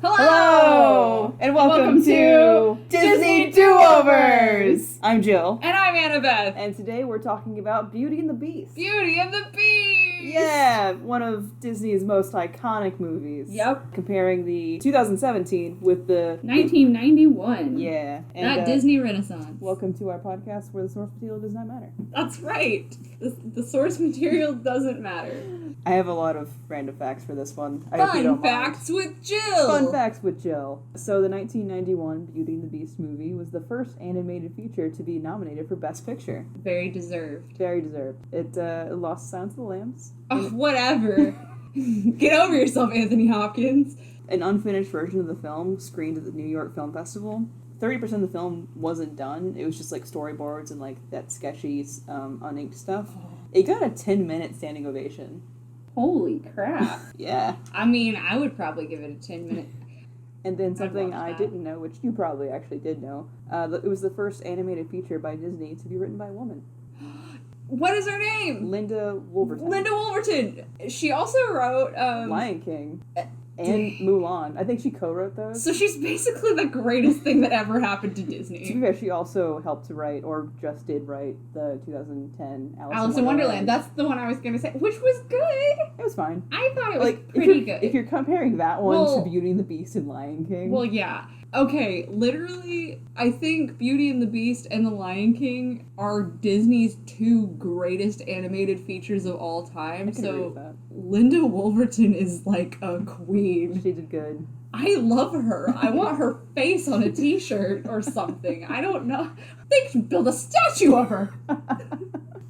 Hello! And welcome to Disney Do-Overs! I'm Jill. And I'm Annabeth. And today we're talking about Beauty and the Beast. Beauty and the Beast! Yeah, one of Disney's most iconic movies. Yep. Comparing the 2017 with the... 1991. Yeah. And, that Disney Renaissance. Welcome to our podcast where the source material does not matter. That's right. The source material doesn't matter. I have a lot of random facts for this one. Fun facts with Jill! Fun facts with Jill. So the 1991 Beauty and the Beast movie was the first animated feature to be nominated for Best Picture. Very deserved. Very deserved. It lost Silence of the Lambs. Oh, whatever. Get over yourself, Anthony Hopkins. An unfinished version of the film screened at the New York Film Festival. 30% of the film wasn't done. It was just like storyboards and like that sketchy, uninked stuff. It got a 10-minute standing ovation. Holy crap. Yeah. I mean, I would probably give it a 10-minute. And then something I didn't know, which you probably actually did know, it was the first animated feature by Disney to be written by a woman. What is her name? Linda Wolverton. Linda Wolverton. She also wrote Lion King and Mulan. I think she co-wrote those. So she's basically the greatest thing that ever happened to Disney. To be fair, she also helped to write, or just did write, the 2010 Alice in Wonderland. That's the one I was going to say, which was good. It was fine. I thought it was pretty good. If you're comparing that one to Beauty and the Beast and Lion King. Well, yeah. Okay, literally, I think Beauty and the Beast and The Lion King are Disney's two greatest animated features of all time. I can agree with that. Linda Wolverton is like a queen. She did good. I love her. I want her face on a t-shirt or something. I don't know. They should build a statue of her.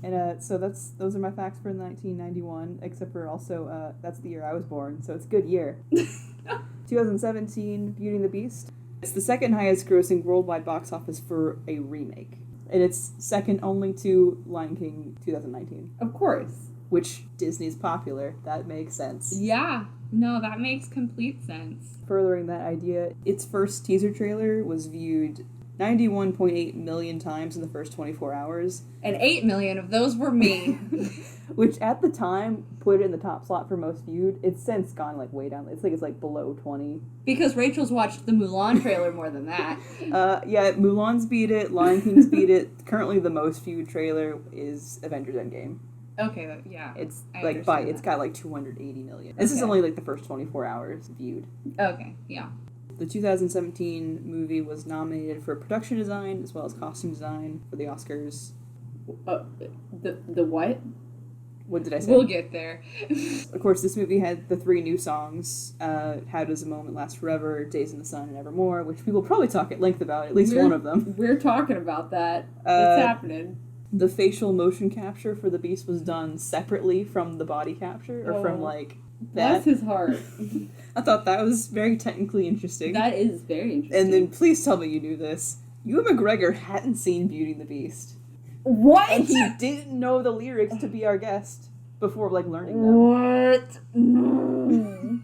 And so those are my facts for 1991, except for also that's the year I was born, so it's a good year. 2017, Beauty and the Beast. It's the second highest grossing worldwide box office for a remake. And it's second only to Lion King 2019. Of course. Which Disney's popular. That makes sense. Yeah. No, that makes complete sense. Furthering that idea, its first teaser trailer was viewed 91.8 million times in the first 24 hours. And 8 million of those were me. Which at the time put it in the top slot for most viewed. It's since gone like way down. It's like below 20. Because Rachel's watched the Mulan trailer more than that. Yeah, Mulan's beat it. Lion King's beat it. Currently the most viewed trailer is Avengers Endgame. Okay, yeah. It's it's got like 280 million. This is only like the first 24 hours viewed. Okay, yeah. The 2017 movie was nominated for production design as well as costume design for the Oscars. The what? What did I say? We'll get there. Of course, this movie had the 3 new songs, How Does a Moment Last Forever, Days in the Sun, and Evermore, which we will probably talk at length about, at least one of them. We're talking about that. It's happening. The facial motion capture for the Beast was done separately from the body capture, or from, like, that. Bless his heart. I thought that was very technically interesting. That is very interesting. And then, please tell me you knew this. Ewan McGregor hadn't seen Beauty and the Beast. What? And he didn't know the lyrics to Be Our Guest before, like, learning them. What? No.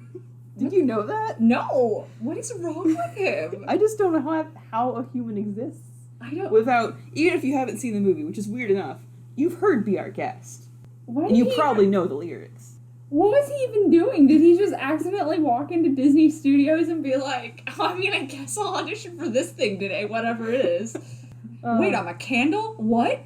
Did you know that? No. What is wrong with him? I just don't know how a human exists. I don't... Without, even if you haven't seen the movie, which is weird enough, you've heard Be Our Guest. What and you probably know the lyrics. What was he even doing? Did he just accidentally walk into Disney Studios and be like, I guess I'll audition for this thing today, whatever it is. Wait, I'm a candle? What?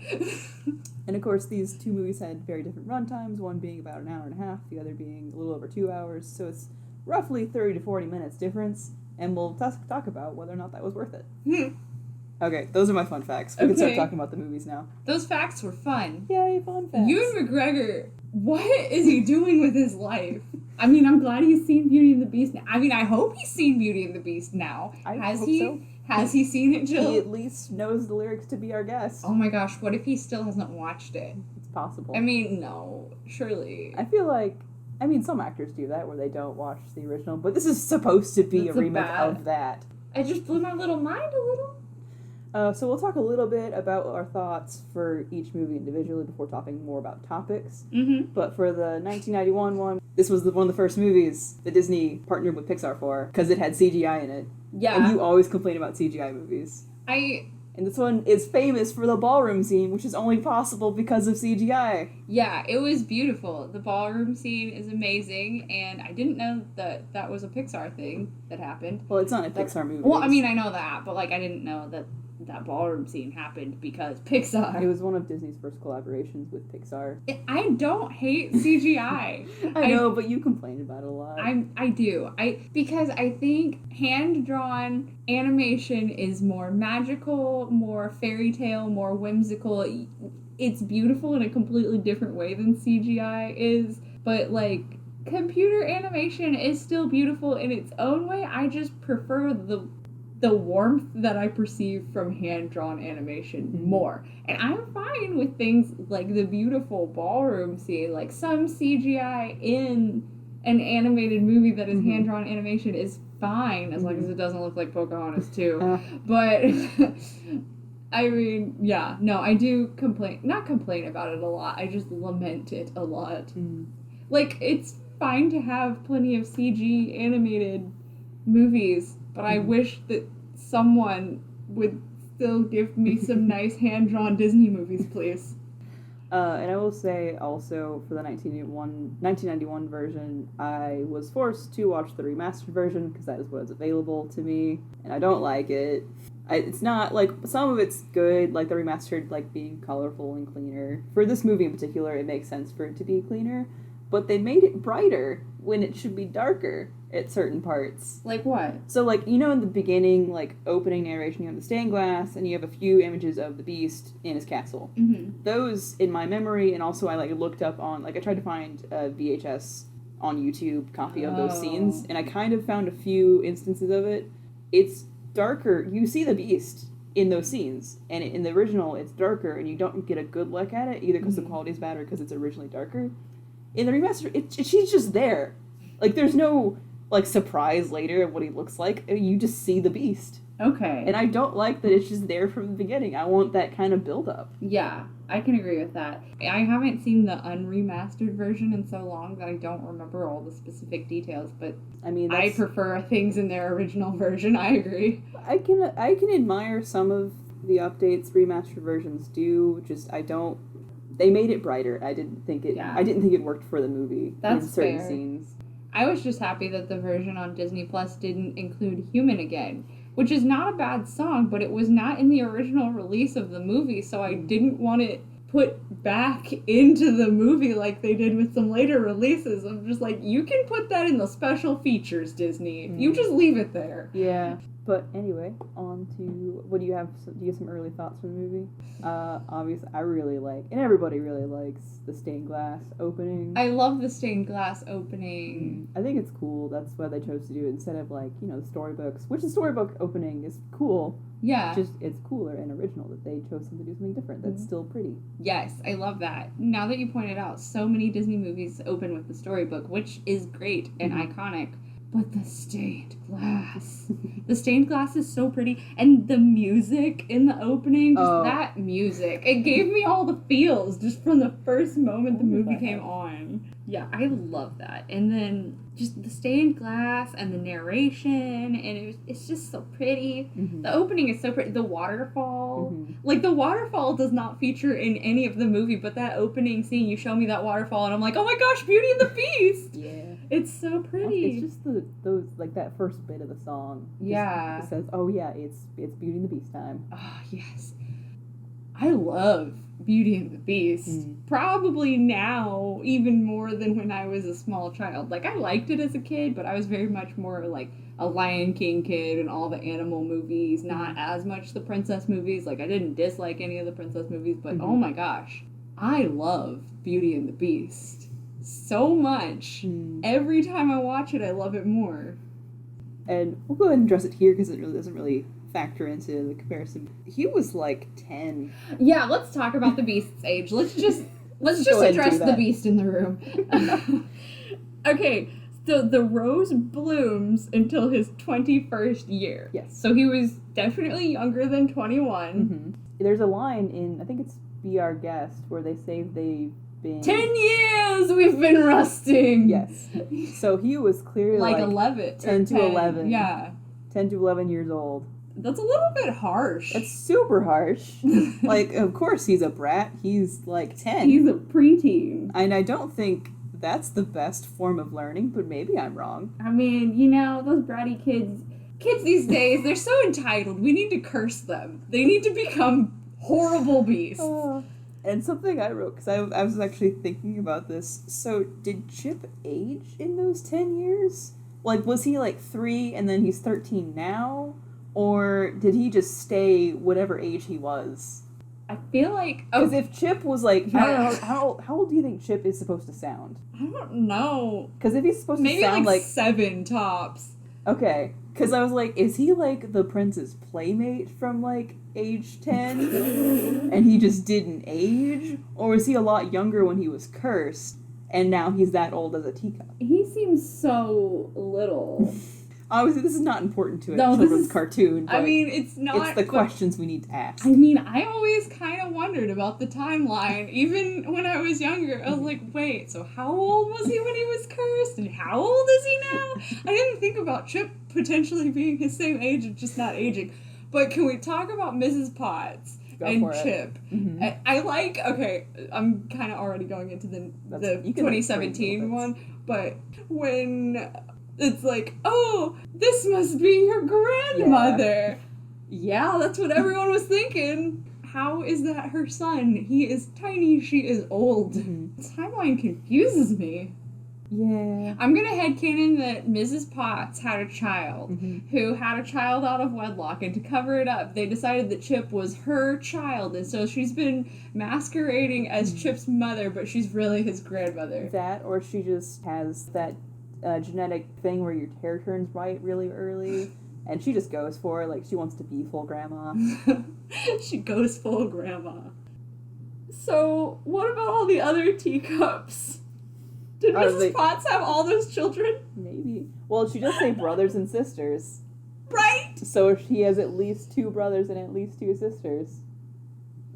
And of course, these 2 movies had very different runtimes, one being about an hour and a half, the other being a little over 2 hours, so it's roughly 30 to 40 minutes difference, and we'll talk about whether or not that was worth it. Okay, those are my fun facts. We can start talking about the movies now. Those facts were fun. Yay, fun facts. Ewan McGregor, what is he doing with his life? I'm glad he's seen Beauty and the Beast now. I hope he's seen Beauty and the Beast now. I hope so. Has he seen it, Jill? He at least knows the lyrics to Be Our Guest. Oh my gosh, what if he still hasn't watched it? It's possible. No, surely. I feel like, some actors do that where they don't watch the original, but this is supposed to be a remake of that. I just blew my little mind a little. So we'll talk a little bit about our thoughts for each movie individually before talking more about topics. Mm-hmm. But for the 1991 one, this was one of the first movies that Disney partnered with Pixar for, because it had CGI in it. Yeah. And you always complain about CGI movies. And this one is famous for the ballroom scene, which is only possible because of CGI. Yeah, it was beautiful. The ballroom scene is amazing, and I didn't know that that was a Pixar thing that happened. Well, it's not a Pixar movie. Well, I mean, I know that, but, like, I didn't know that that ballroom scene happened because Pixar. It was one of Disney's first collaborations with Pixar. I don't hate CGI. I know, but you complain about it a lot. I do. Because I think hand-drawn animation is more magical, more fairy tale, more whimsical. It's beautiful in a completely different way than CGI is, but, like, computer animation is still beautiful in its own way. I just prefer the warmth that I perceive from hand-drawn animation more. And I'm fine with things like the beautiful ballroom scene. Like, some CGI in an animated movie that is hand-drawn animation is fine, as long as it doesn't look like Pocahontas too. But, I mean, yeah, no, I do not complain about it a lot, I just lament it a lot. Like, it's fine to have plenty of CG animated movies, but I wish that someone would still give me some nice hand-drawn Disney movies, please. And I will say also for the 1991 version, I was forced to watch the remastered version because that is what is available to me, and I don't like it. It's not, like, some of it's good, like the remastered, like, being colorful and cleaner. For this movie in particular, it makes sense for it to be cleaner, but they made it brighter when it should be darker at certain parts. Like what? So, like, you know, in the beginning, like, opening narration, you have the stained glass, and you have a few images of the Beast in his castle. Those, in my memory, and also I, like, looked up on, like, I tried to find a VHS on YouTube copy of those scenes, and I kind of found a few instances of it. It's darker. You see the Beast in those scenes, and in the original, it's darker, and you don't get a good look at it, either because the quality's bad or because it's originally darker. In the remaster, she's just there. Like, there's no, like, surprise later of what he looks like. You just see the Beast. Okay. And I don't like that it's just there from the beginning. I want that kind of build-up. Yeah, I can agree with that. I haven't seen the unremastered version in so long that I don't remember all the specific details, but I mean, I prefer things in their original version, I agree. I can admire some of the updates remastered versions do, just they made it brighter. I didn't think it worked for the movie in certain scenes. I was just happy that the version on Disney Plus didn't include Human Again, which is not a bad song, but it was not in the original release of the movie, so I didn't want it put back into the movie like they did with some later releases. I'm just like, you can put that in the special features, Disney. You just leave it there. Yeah. But anyway, on to, what do you have? Do you have some early thoughts for the movie? Obviously, I really like, and everybody really likes, the stained glass opening. I love the stained glass opening. I think it's cool. That's why they chose to do it instead of, like, you know, the storybooks, which the storybook opening is cool. Yeah. Just, it's cooler and original that they chose to do something different that's still pretty. Yes, I love that. Now that you pointed out, so many Disney movies open with the storybook, which is great and iconic. But the stained glass. The stained glass is so pretty. And the music in the opening, that music. It gave me all the feels just from the first moment the movie came on. Yeah, I love that. And then just the stained glass and the narration, and it's just so pretty. The opening is so pretty. The waterfall. Like, the waterfall does not feature in any of the movie, but that opening scene, you show me that waterfall, and I'm like, oh my gosh, Beauty and the Beast! Yeah. It's so pretty. It's just those, like, that first bit of the song. Yeah. It says, oh yeah, it's Beauty and the Beast time. Oh, yes. I love Beauty and the Beast. Probably now, even more than when I was a small child. Like, I liked it as a kid, but I was very much more, like, a Lion King kid and all the animal movies, not as much the princess movies. Like, I didn't dislike any of the princess movies, but oh my gosh, I love Beauty and the Beast so much. Every time I watch it, I love it more. And we'll go ahead and address it here because it really doesn't really factor into the comparison. He was like 10. Yeah, let's talk about the Beast's age. Let's just address the Beast in the room. Okay, so the rose blooms until his 21st year. Yes. So he was definitely younger than 21. There's a line in, I think it's Be Our Guest, where they say they've been... 10 years we've been rusting! Yes. So he was clearly like 11. 10 to 11. Yeah. 10 to 11 years old. That's a little bit harsh. It's super harsh. Like, of course he's a brat. He's like 10. He's a preteen. And I don't think that's the best form of learning, but maybe I'm wrong. I mean, those bratty kids these days, they're so entitled. We need to curse them. They need to become horrible beasts. And something I wrote, because I was actually thinking about this. So, did Chip age in those 10 years? Like, was he like 3 and then he's 13 now? Or did he just stay whatever age he was? I feel like... Because if Chip was like... I don't know, how old do you think Chip is supposed to sound? I don't know. Because if he's supposed Maybe to sound like... 7 tops. Okay. Because I was like, is he like the prince's playmate from like age 10? And he just didn't age? Or was he a lot younger when he was cursed? And now he's that old as a teacup? He seems so little. Obviously, this is not important to a children's cartoon. But I mean, it's not. It's the questions we need to ask. I mean, I always kind of wondered about the timeline. Even when I was younger, I was like, wait, so how old was he when he was cursed? And how old is he now? I didn't think about Chip potentially being his same age and just not aging. But can we talk about Mrs. Potts and Chip? Mm-hmm. Okay, I'm kind of already going into the 2017 one, but when... It's like, oh, this must be your grandmother. Yeah, that's what everyone was thinking. How is that her son? He is tiny, she is old. Mm-hmm. This timeline confuses me. Yeah. I'm gonna headcanon that Mrs. Potts had a child who had a child out of wedlock, and to cover it up, they decided that Chip was her child, and so she's been masquerading as Chip's mother, but she's really his grandmother. That, or she just has that genetic thing where your hair turns white really early, and she just goes for it, like she wants to be full grandma. She goes full grandma. So, what about all the other teacups? Did Mrs. Potts have all those children? Maybe. Well, she does say brothers and sisters. Right? So she has at least 2 brothers and at least 2 sisters.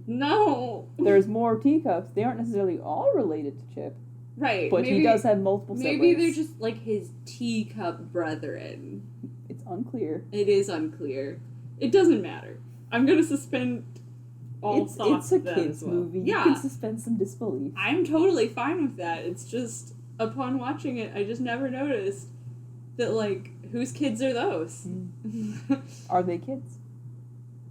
No. There's more teacups. They aren't necessarily all related to Chip. Right. But he does have multiple siblings. Maybe they're just like his teacup brethren. It's unclear. It is unclear. It doesn't matter. I'm going to suspend all thoughts. It's a kids' movie. Yeah. You can suspend some disbelief. I'm totally fine with that. It's just, upon watching it, I just never noticed that, like, whose kids are those? Are they kids?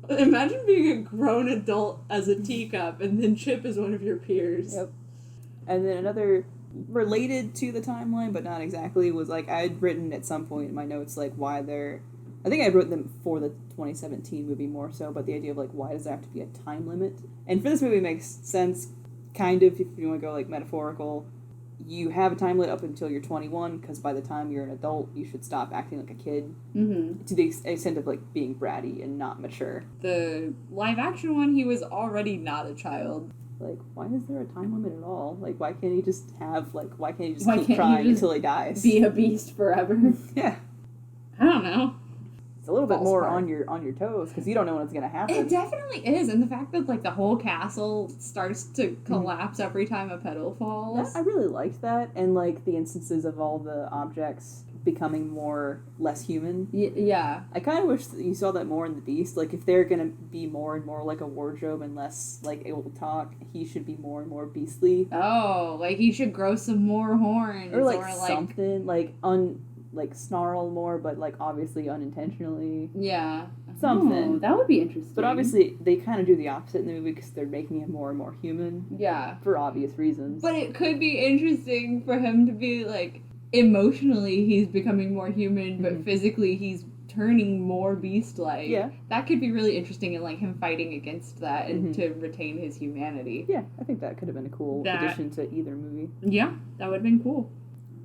Imagine being a grown adult as a teacup, and then Chip is one of your peers. Yep. And then another related to the timeline, but not exactly, was like I'd written at some point in my notes like why they're... I think I wrote them for the 2017 movie more so, but the idea of like why does there have to be a time limit? And for this movie it makes sense, kind of, if you want to go like metaphorical. You have a time limit up until you're 21, because by the time you're an adult, you should stop acting like a kid. Mm-hmm. To the extent of like being bratty and not mature. The live action one, he was already not a child. Like, why is there a time limit at all? Like, why can't he just keep trying until he dies? Be a beast forever. Yeah. I don't know. It's a little bit more on your toes, because you don't know when it's going to happen. It definitely is, and the fact that, like, the whole castle starts to collapse every time a petal falls. I really liked that, and, like, the instances of all the objects becoming less human. Yeah. I kind of wish that you saw that more in The Beast. Like, if they're going to be more and more like a wardrobe and less, like, able to talk, he should be more and more beastly. Oh, like, he should grow some more horns. Or, like something, like, snarl more, but, like, obviously unintentionally. Yeah. Something. Oh, that would be interesting. But obviously, they kind of do the opposite in the movie, because they're making him more and more human. Yeah. For obvious reasons. But it could be interesting for him to be, like, emotionally he's becoming more human, but physically he's turning more beast-like. Yeah. That could be really interesting, and, like, him fighting against that and to retain his humanity. Yeah, I think that could have been a cool addition to either movie. Yeah, that would have been cool.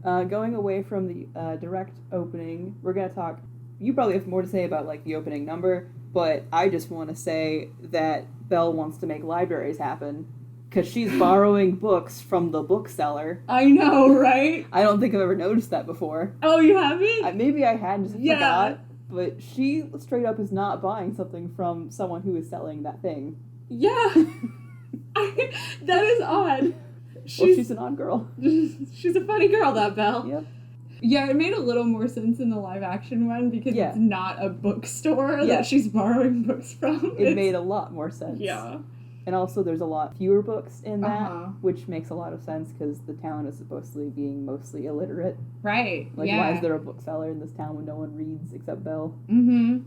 Going away from the direct opening, we're going to talk... You probably have more to say about, like, the opening number, but I just want to say that Belle wants to make libraries happen, because she's borrowing books from the bookseller. I know, right? I don't think I've ever noticed that before. Oh, you haven't? Maybe I had and just forgot, but she straight up is not buying something from someone who is selling that thing. Yeah. That is odd. She's an odd girl. She's a funny girl, that Belle. Yep. Yeah, it made a little more sense in the live action one because it's not a bookstore that she's borrowing books from. It made a lot more sense. Yeah. And also there's a lot fewer books in that, which makes a lot of sense because the town is supposedly being mostly illiterate. Right, Like, why is there a bookseller in this town when no one reads except Belle? Mm-hmm.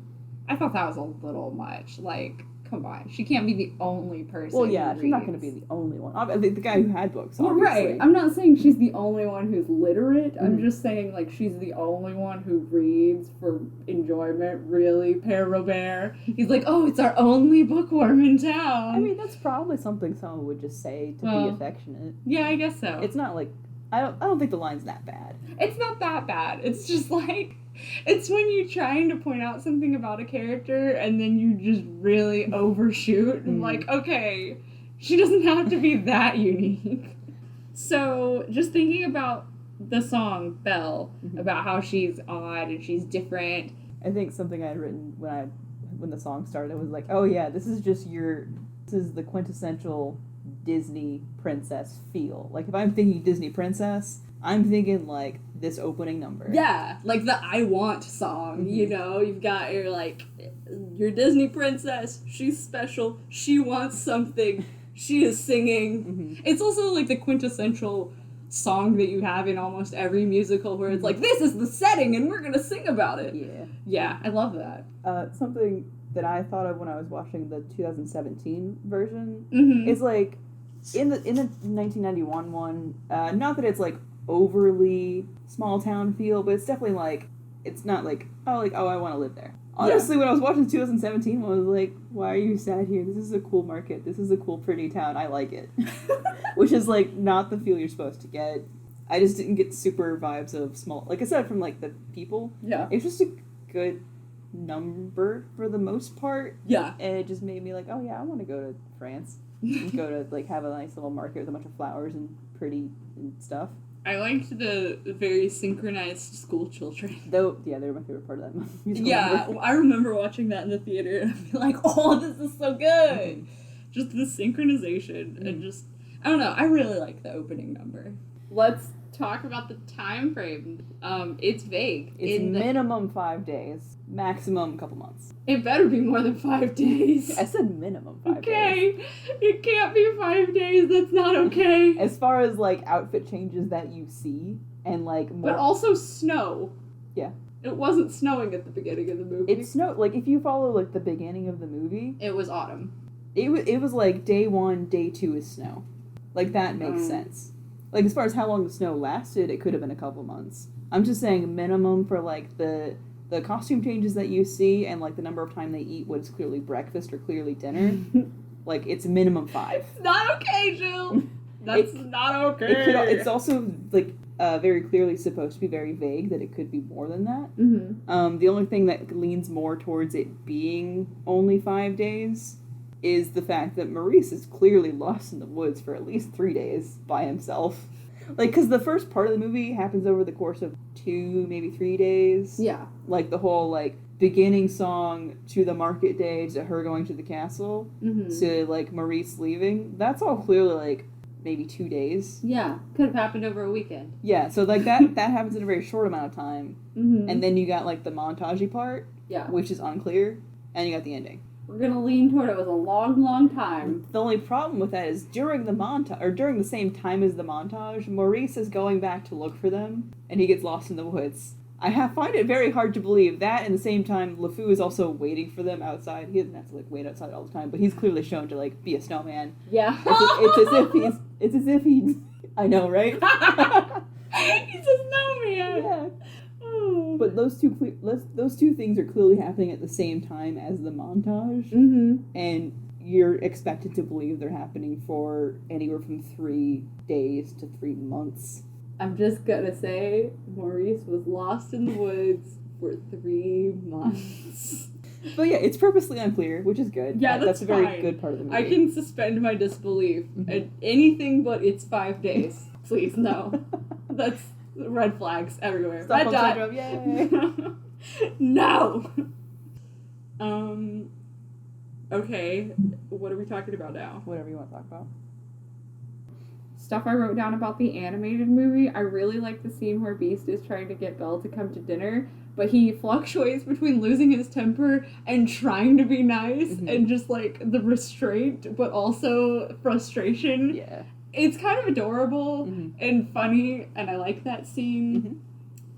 I thought that was a little much. Like, come on. She can't be the only person. Well, yeah, she's not going to be the only one. The guy who had books, obviously. Well, right. I'm not saying she's the only one who's literate. I'm just saying, like, she's the only one who reads for enjoyment, really. Père Robert. He's like, oh, it's our only bookworm in town. I mean, that's probably something someone would just say to be affectionate. Yeah, I guess so. It's not like... I don't think the line's that bad. It's not that bad. It's just like... It's when you're trying to point out something about a character and then you just really overshoot and like, okay, she doesn't have to be that unique. So just thinking about the song Belle, about how she's odd and she's different. I think something I had written when the song started, I was like, oh yeah, this is the quintessential Disney princess feel. Like if I'm thinking Disney princess, I'm thinking like this opening number. Yeah, like the I Want song, you know? You've got your Disney princess, she's special, she wants something, she is singing. It's also like the quintessential song that you have in almost every musical where it's like, this is the setting and we're gonna sing about it. Yeah. Yeah, I love that. Something that I thought of when I was watching the 2017 version is like, in the 1991 one, not that it's like overly small town feel, but it's definitely like, it's not like, oh, I want to live there. Honestly, when I was watching the 2017 one, I was like, why are you sad here? This is a cool market. This is a cool, pretty town. I like it. Which is like not the feel you're supposed to get. I just didn't get super vibes of small, like aside from like the people. Yeah. It's just a good number for the most part. Yeah. And it just made me like, oh yeah, I want to go to France. And go to like have a nice little market with a bunch of flowers and pretty and stuff. I liked the very synchronized school children. Though, yeah, they were my favorite part of that musical. Yeah, I remember watching that in the theater and I'd be like, oh, this is so good. Just the synchronization and just, I don't know, I really like the opening number. Let's talk about the time frame. It's vague. It's minimum 5 days, maximum a couple months. It better be more than 5 days. I said minimum 5 days. Okay, it can't be 5 days. That's not okay. As far as like outfit changes that you see and like more... But also snow. Yeah. It wasn't snowing at the beginning of the movie. It snowed, like if you follow like the beginning of the movie, it was autumn. It was like day 1, day 2 is snow. Like that makes sense. Like as far as how long the snow lasted, it could have been a couple months. I'm just saying minimum for like the costume changes that you see and like the number of time they eat what's clearly breakfast or clearly dinner. Like it's minimum 5. It's not okay, Jill. That's not okay. It's also like very clearly supposed to be very vague that it could be more than that. The only thing that leans more towards it being only 5 days is the fact that Maurice is clearly lost in the woods for at least 3 days by himself. Like, because the first part of the movie happens over the course of 2, maybe 3 days. Yeah. Like, the whole, like, beginning song to the market day to her going to the castle to, like, Maurice leaving. That's all clearly, like, maybe 2 days. Yeah. Could have happened over a weekend. Yeah, so, like, that happens in a very short amount of time. And then you got, like, the montage-y part. Yeah. Which is unclear. And you got the ending. We're gonna lean toward it was a long, long time. The only problem with that is during the montage, or during the same time as the montage, Maurice is going back to look for them, and he gets lost in the woods. I find it very hard to believe that, and at the same time, LeFou is also waiting for them outside. He doesn't have to, like, wait outside all the time, but he's clearly shown to, like, be a snowman. Yeah. It's as if he's, I know, right? He's a snowman! Yeah. But those two things are clearly happening at the same time as the montage, and you're expected to believe they're happening for anywhere from 3 days to 3 months. I'm just gonna say, Maurice was lost in the woods for 3 months. But yeah, it's purposely unclear, which is good. Yeah, that's a fine. very good part of the movie. I can suspend my disbelief at anything but it's 5 days. Please, no. That's red flags everywhere. Stockholm Red dot. syndrome, yay! No! Okay, what are we talking about now? Whatever you want to talk about. stuff I wrote down about the animated movie, I really like the scene where Beast is trying to get Belle to come to dinner, but he fluctuates between losing his temper and trying to be nice, and just, like, the restraint, but also frustration. Yeah. It's kind of adorable and funny, and I like that scene.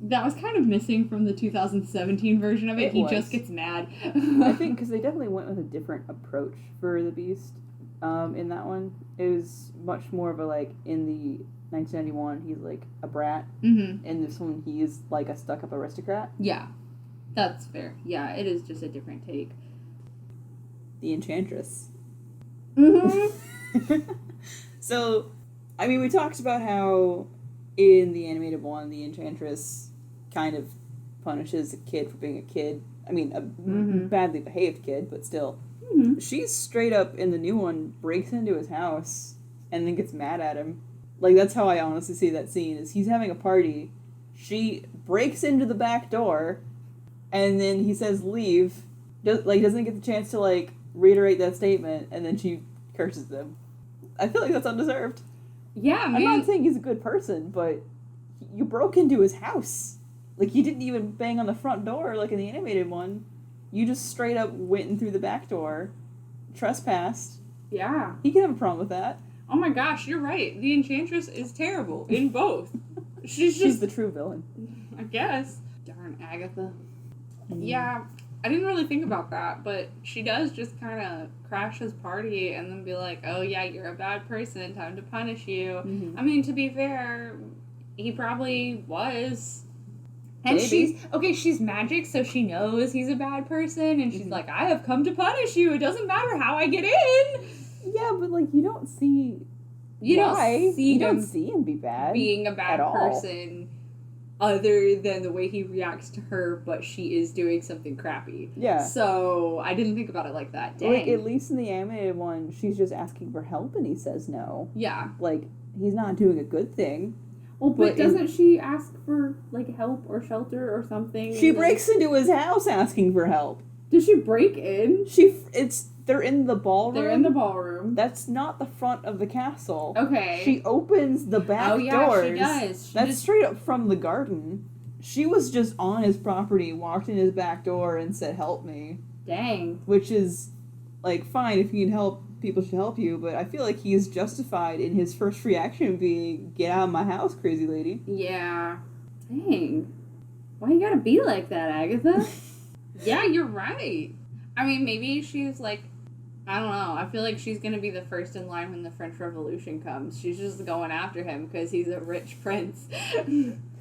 That was kind of missing from the 2017 version of it. He just gets mad. I think because they definitely went with a different approach for the Beast in that one. It was much more of a, like, in the 1991, he's, like, a brat. In this one, he is, like, a stuck-up aristocrat. Yeah, that's fair. Yeah, it is just a different take. The Enchantress. So, I mean, we talked about how in the animated one, the Enchantress kind of punishes a kid for being a kid. I mean, a badly behaved kid, but still. She's straight up, in the new one, breaks into his house and then gets mad at him. Like, that's how I honestly see that scene, is he's having a party, she breaks into the back door, and then he says leave, doesn't get the chance to, like, reiterate that statement, and then she curses them. I feel like that's undeserved. Yeah, man. I'm not saying he's a good person, but you broke into his house. Like, you didn't even bang on the front door like in the animated one. You just straight up went in through the back door, trespassed. Yeah. He can have a problem with that. Oh my gosh, you're right. The Enchantress is terrible in both. She's the true villain. I guess. Darn Agatha. Yeah, I didn't really think about that, but she does just kind of crash his party and then be like, oh yeah, you're a bad person, time to punish you. I mean, to be fair, he probably was. And Maybe. she's magic, so she knows he's a bad person, and she's like, I have come to punish you. It doesn't matter how I get in. Yeah, but, like, you don't see You don't see him be bad. Being a bad person other than the way he reacts to her, but she is doing something crappy. Yeah. So I didn't think about it like that. Dang. Like, at least in the animated one, she's just asking for help and he says no. Yeah. Like, he's not doing a good thing. Well, but doesn't she ask for, like, help or shelter or something? She breaks into his house asking for help. Does she break in? They're in the ballroom. They're in the ballroom. That's not the front of the castle. Okay. She opens the back doors. Oh, yeah, she does. That's straight up from the garden. She was just on his property, walked in his back door, and said, help me. Dang. Which is, like, fine, if you can help, people should help you, but I feel like he is justified in his first reaction being, get out of my house, crazy lady. Yeah. Dang. Why you gotta be like that, Agatha? Yeah, you're right. I mean, maybe she's, like, I don't know. I feel like she's going to be the first in line when the French Revolution comes. She's just going after him because he's a rich prince.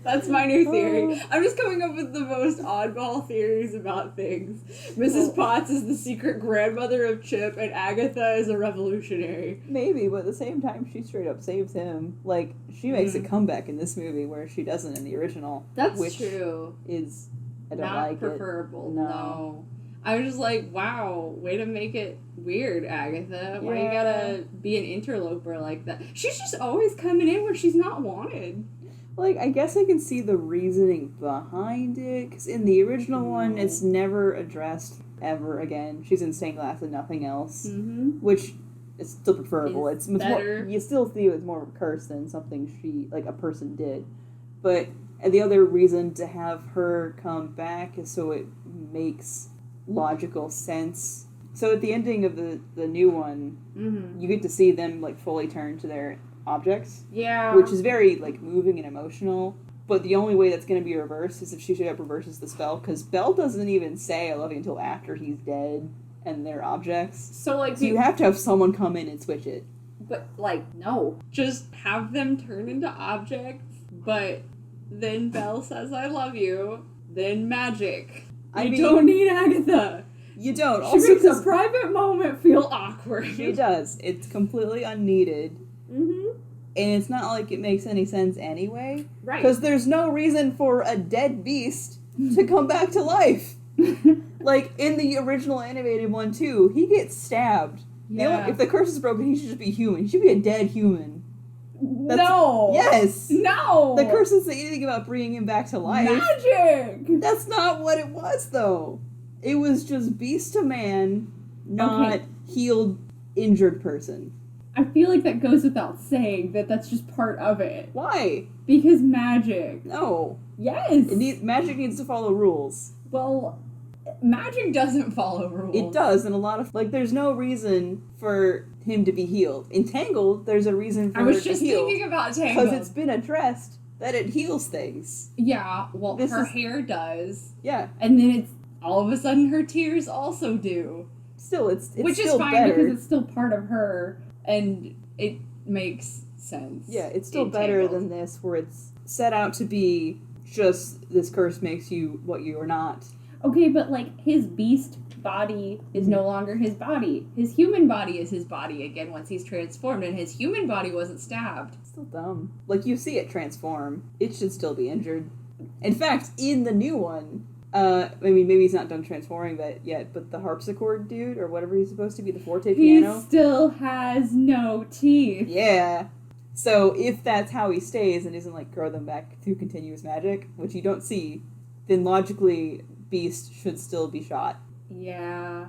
That's my new theory. I'm just coming up with the most oddball theories about things. Mrs. Potts is the secret grandmother of Chip, and Agatha is a revolutionary. Maybe, but at the same time, she straight up saves him. Like, she makes a comeback in this movie where she doesn't in the original. That's true. Is, I don't not like preferable, it. No. I was just like, wow, way to make it weird, Agatha. Why you gotta be an interloper like that? She's just always coming in where she's not wanted. Like, I guess I can see the reasoning behind it, because in the original one, it's never addressed ever again. She's in stained glass and nothing else, which is still preferable. It's better. You still see it's more of a curse than something a person did. But the other reason to have her come back is so it makes logical sense. So at the ending of the new one, you get to see them, like, fully turn to their objects. Yeah. Which is very, like, moving and emotional. But the only way that's going to be reversed is if she straight up reverses the spell, because Belle doesn't even say I love you until after he's dead and they're objects. So you have to have someone come in and switch it. But, like, no. Just have them turn into objects, but then Belle says I love you, then magic. You don't need Agatha. You don't. She makes a private moment feel awkward. She does. It's completely unneeded. And it's not like it makes any sense anyway. Right. Because there's no reason for a dead beast to come back to life. Like, in the original animated one, too, he gets stabbed. Yeah. If the curse is broken, he should just be human. He should be a dead human. No! Yes! No! The curse doesn't say anything about bringing him back to life. Magic! That's not what it was, though. It was just beast to man, not healed, injured person. I feel like that goes without saying, that that's just part of it. Why? Because magic. No. Yes. Magic needs to follow rules. Well, magic doesn't follow rules. It does, and a lot of, like, there's no reason for him to be healed. In Tangled, there's a reason for her to heal. I was just thinking about Tangled. Because it's been addressed that it heals things. Yeah, well, her hair does. Yeah. And then it's, all of a sudden, her tears also do. Still, it's Which still is fine better. because it's still part of her, and it makes sense. Yeah, it's still better than this, where it's set out to be just, this curse makes you what you are not. Okay, but, like, his beast body is no longer his body. His human body is his body again once he's transformed, and his human body wasn't stabbed. It's still dumb. Like, you see it transform. It should still be injured. In fact, in the new one, I mean, maybe he's not done transforming that yet, but the harpsichord dude, or whatever he's supposed to be, the forte piano. He still has no teeth. Yeah. So, if that's how he stays and doesn't, like, grow them back through continuous magic, which you don't see, then logically, Beast should still be shot. Yeah.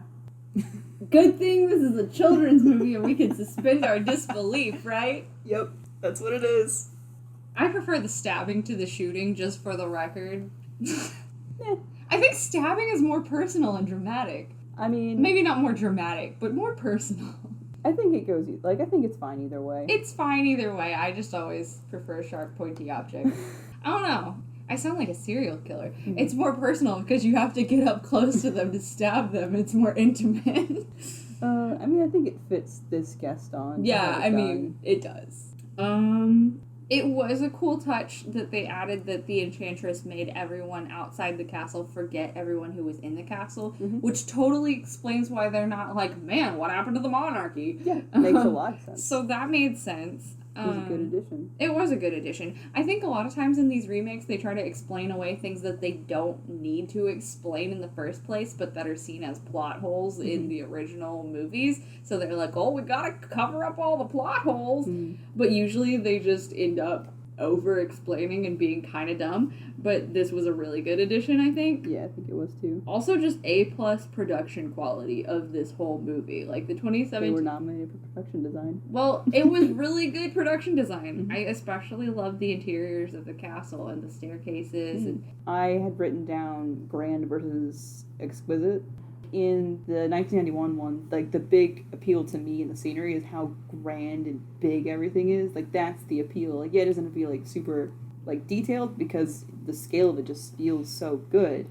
Good thing this is a children's movie and we can suspend our disbelief, right? Yep, that's what it is. I prefer the stabbing to the shooting, just for the record. Eh. I think stabbing is more personal and dramatic. I mean... Maybe not more dramatic, but more personal. I think it goes... Like, I think it's fine either way. It's fine either way. I just always prefer sharp, pointy objects. I don't know. I sound like a serial killer. Mm-hmm. It's more personal because you have to get up close to them to stab them. It's more intimate. I mean, I think it fits this Gaston. Yeah, I mean, it does. It was a cool touch that they added that the Enchantress made everyone outside the castle forget everyone who was in the castle, which totally explains why they're not like, man, what happened to the monarchy? Yeah, makes a lot of sense. So that made sense. It was a good addition. It was a good addition. I think a lot of times in these remakes, they try to explain away things that they don't need to explain in the first place, but that are seen as plot holes in the original movies. So they're like, oh, we gotta cover up all the plot holes. But usually they just end up over-explaining and being kind of dumb. But this was a really good addition, I think. Yeah, I think it was too. Also, just A-plus production quality of this whole movie. Like, the 2017... They were nominated for production design. Well, it was really good production design. I especially loved the interiors of the castle and the staircases. And I had written down grand versus exquisite. In the 1991 one, like, the big appeal to me in the scenery is how grand and big everything is. Like, that's the appeal. Like, yeah, it doesn't feel, like, super, like, detailed because the scale of it just feels so good.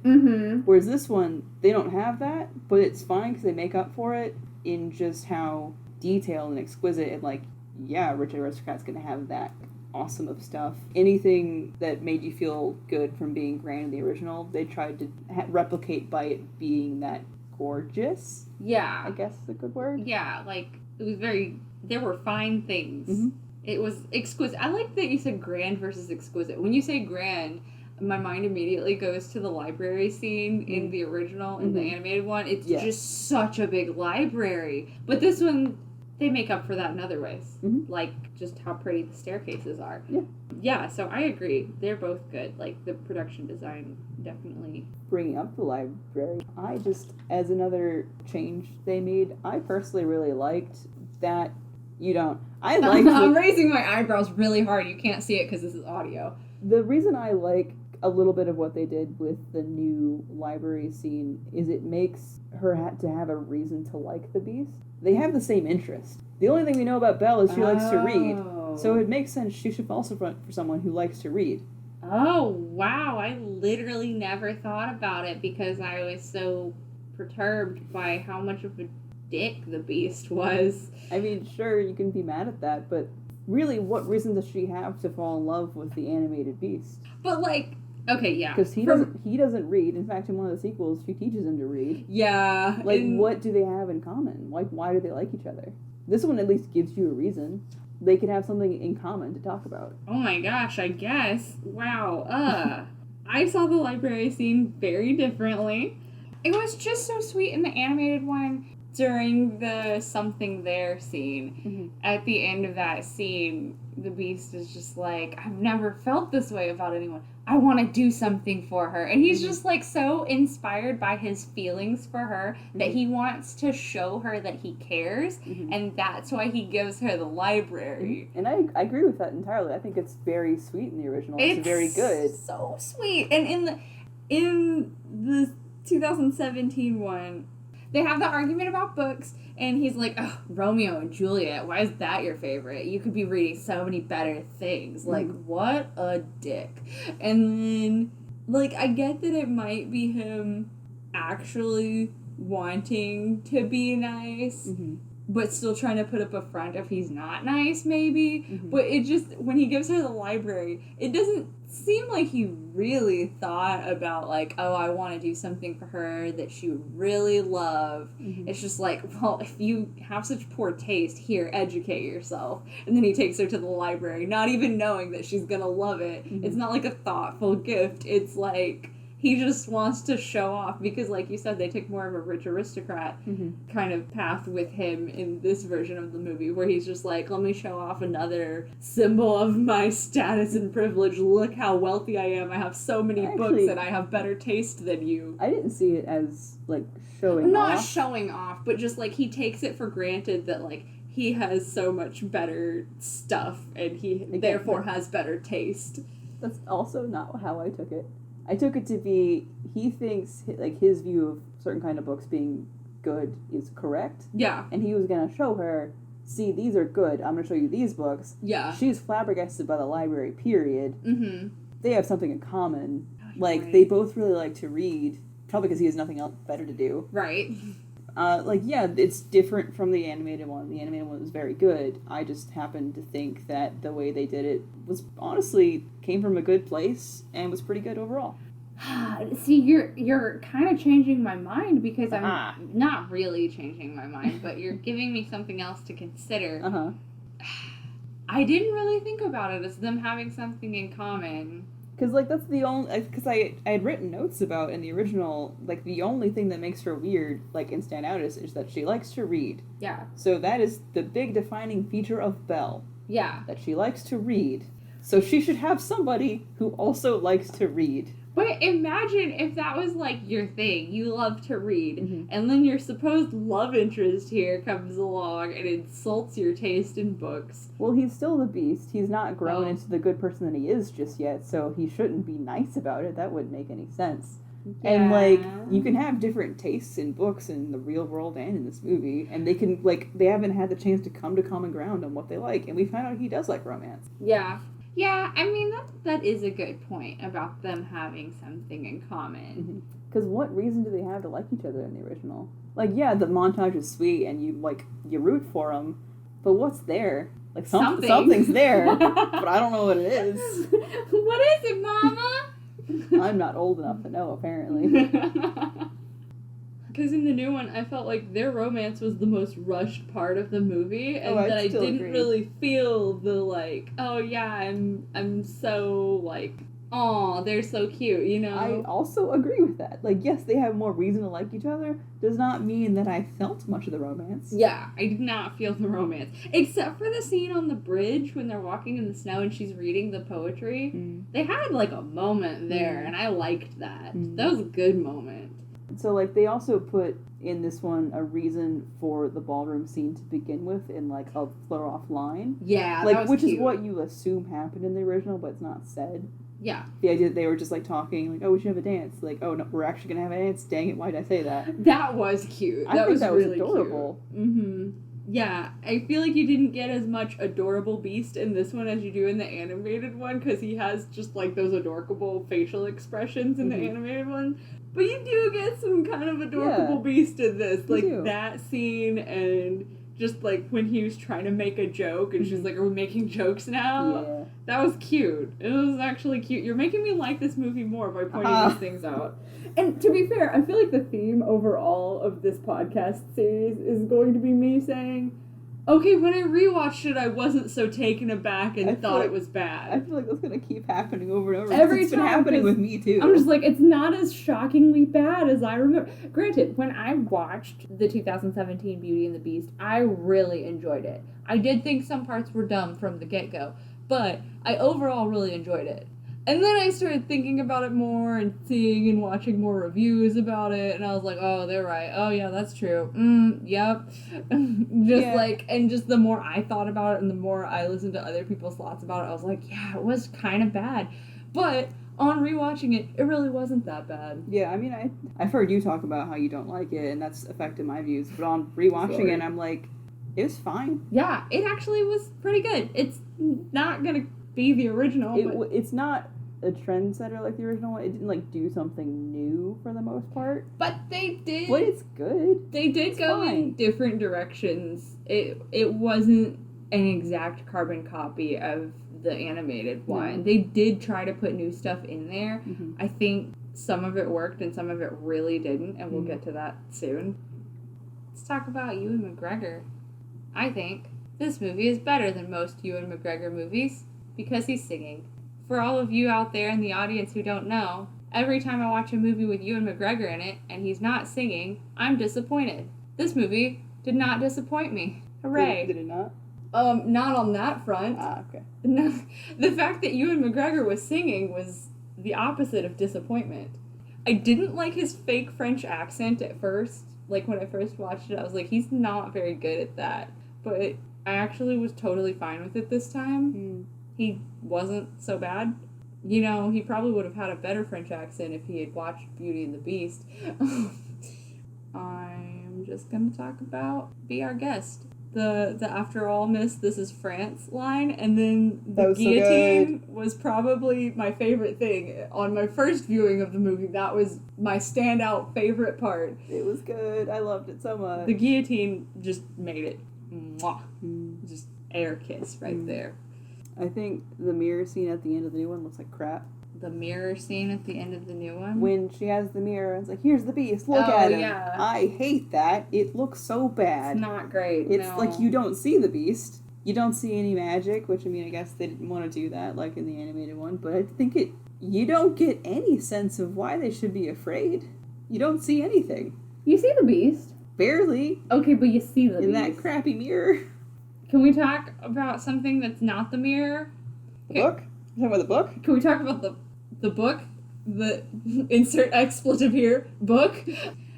Whereas this one, they don't have that, but it's fine because they make up for it in just how detailed and exquisite and, like, yeah, Richard Aristocrat's gonna have that awesome of stuff. Anything that made you feel good from being grand in the original, they tried to replicate by it being that gorgeous. Yeah. I guess is a good word. Yeah, like, it was very... There were fine things. It was exquisite. I like that you said grand versus exquisite. When you say grand, my mind immediately goes to the library scene in the original, in the animated one. It's just such a big library. But this one, they make up for that in other ways. Like, just how pretty the staircases are. Yeah, so I agree. They're both good. Like, the production design definitely... Bringing up the library, I just, as another change they made, I personally really liked that you don't... I'm raising my eyebrows really hard. You can't see it because this is audio. The reason I like a little bit of what they did with the new library scene is it makes her to have a reason to like the Beast. They have the same interest. The only thing we know about Belle is she likes to read. So it makes sense she should also front for someone who likes to read. Oh, wow. I literally never thought about it because I was so perturbed by how much of a dick the Beast was. I mean, sure, you can be mad at that, but really, what reason does she have to fall in love with the animated Beast? But, like, okay, yeah. Because he doesn't read. In fact, in one of the sequels, she teaches him to read. Yeah. Like, what do they have in common? Like, why do they like each other? This one at least gives you a reason. They could have something in common to talk about. Oh my gosh, I guess. Wow. I saw the library scene very differently. It was just so sweet in the animated one during the something there scene. At the end of that scene, the Beast is just like, I've never felt this way about anyone. I want to do something for her. And he's just, like, so inspired by his feelings for her that he wants to show her that he cares. And that's why he gives her the library. And I agree with that entirely. I think it's very sweet in the original. It's very good. So sweet. And in the 2017 one, they have the argument about books, and he's like, oh, Romeo and Juliet, why is that your favorite? You could be reading so many better things. Like, what a dick. And then, like, I get that it might be him actually wanting to be nice, but still trying to put up a front if he's not nice, maybe. But it just, when he gives her the library, it doesn't seem like he really thought about, like, oh, I want to do something for her that she would really love. It's just like, well, if you have such poor taste, here, educate yourself. And then he takes her to the library, not even knowing that she's gonna love it. It's not like a thoughtful gift. It's like, he just wants to show off because, like you said, they took more of a rich aristocrat kind of path with him in this version of the movie, where he's just like, let me show off another symbol of my status and privilege. Look how wealthy I am. I have so many books and I have better taste than you. I didn't see it as, like, showing off. Not showing off, but just, like, he takes it for granted that, like, he has so much better stuff and he therefore has better taste. That's also not how I took it. I took it to be, he thinks, like, his view of certain kind of books being good is correct. Yeah. And he was going to show her, see, these are good. I'm going to show you these books. Yeah. She's flabbergasted by the library, period. They have something in common. Like, they both really like to read, probably because he has nothing else better to do. Right. Like, yeah, it's different from the animated one. The animated one was very good. I just happened to think that the way they did it was, honestly, came from a good place and was pretty good overall. See, you're kind of changing my mind because I'm not really changing my mind, but you're giving me something else to consider. I didn't really think about it as them having something in common. Because, like, that's the only... Because I had written notes about, in the original, like, the only thing that makes her weird, like, and stand out is that she likes to read. Yeah. So that is the big defining feature of Belle. Yeah. That she likes to read. So she should have somebody who also likes to read. But imagine if that was, like, your thing. You love to read. And then your supposed love interest here comes along and insults your taste in books. Well, he's still the Beast. He's not grown into the good person that he is just yet, so he shouldn't be nice about it. That wouldn't make any sense. Yeah. And, like, you can have different tastes in books in the real world and in this movie, and they can, like, they haven't had the chance to come to common ground on what they like, and we found out he does like romance. Yeah. Yeah, I mean, that is a good point about them having something in common. Because what reason do they have to like each other in the original? Like, yeah, the montage is sweet, and you root for them, but what's there? Like, something's there, but I don't know what it is. What is it, Mama? I'm not old enough to know, apparently. Because in the new one, I felt like their romance was the most rushed part of the movie, and that I didn't really feel the, like, oh yeah, I'm so, like, aw, they're so cute, you know? I also agree with that. Like, yes, they have more reason to like each other, does not mean that I felt much of the romance. Yeah, I did not feel the romance. Except for the scene on the bridge when they're walking in the snow and she's reading the poetry. They had, like, a moment there, and I liked that. That was a good moment. So, like, they also put in this one a reason for the ballroom scene to begin with in, like, a throw-off line. Yeah, like, that was which cute. Is what you assume happened in the original, but it's not said. Yeah. The idea that they were just, like, talking, like, oh, we should have a dance. Like, oh, no, we're actually gonna have a dance? Dang it, why did I say that? That was cute. I think that really was adorable. Cute. Yeah, I feel like you didn't get as much adorable Beast in this one as you do in the animated one, because he has just, like, those adorable facial expressions in the animated one. But you do get some kind of adorable Beast in this. Like, that scene and just, like, when he was trying to make a joke and she's like, are we making jokes now? Yeah. That was cute. It was actually cute. You're making me like this movie more by pointing these things out. And to be fair, I feel like the theme overall of this podcast series is going to be me saying, okay, when I rewatched it, I wasn't so taken aback and thought it was bad. I feel like that's going to keep happening over and over. It's been happening with me, too. I'm just like, it's not as shockingly bad as I remember. Granted, when I watched the 2017 Beauty and the Beast, I really enjoyed it. I did think some parts were dumb from the get-go, but I overall really enjoyed it. And then I started thinking about it more and seeing and watching more reviews about it, and I was like, oh, they're right. Oh, yeah, that's true. Yep. And just the more I thought about it and the more I listened to other people's thoughts about it, I was like, yeah, it was kind of bad. But on rewatching it, it really wasn't that bad. Yeah, I mean, I've heard you talk about how you don't like it, and that's affected my views, but on rewatching it, I'm like, it was fine. Yeah, it actually was pretty good. It's not gonna be the original. It's not a trendsetter like the original one. It didn't like do something new for the most part. But they did. But it's good. They did go in different directions. It wasn't an exact carbon copy of the animated one. No. They did try to put new stuff in there. Mm-hmm. I think some of it worked and some of it really didn't, and we'll get to that soon. Let's talk about Ewan McGregor. I think this movie is better than most Ewan McGregor movies because he's singing. For all of you out there in the audience who don't know, every time I watch a movie with Ewan McGregor in it and he's not singing, I'm disappointed. This movie did not disappoint me. Hooray. Did it not? Not on that front. Ah, okay. No, the fact that Ewan McGregor was singing was the opposite of disappointment. I didn't like his fake French accent at first. Like, when I first watched it, I was like, he's not very good at that. But I actually was totally fine with it this time. He wasn't so bad. You know, he probably would have had a better French accent if he had watched Beauty and the Beast. I'm just gonna talk about Be Our Guest. The After All, Miss, This Is France line, and then the guillotine was probably my favorite thing. On my first viewing of the movie, that was my standout favorite part. It was good. I loved it so much. The guillotine just made it. Mwah. Just air kiss right there. I think the mirror scene at the end of the new one looks like crap. The mirror scene at the end of the new one? When she has the mirror and it's like, here's the beast, look at him. Yeah. I hate that. It looks so bad. It's not great. It's like you don't see the beast. You don't see any magic, which, I mean, I guess they didn't want to do that like in the animated one, but I think you don't get any sense of why they should be afraid. You don't see anything. You see the beast. Barely. Okay, but you see the beast. In that crappy mirror. Can we talk about something that's not the mirror? The book? You talking about the book? Can we talk about the book? The insert expletive here. Book?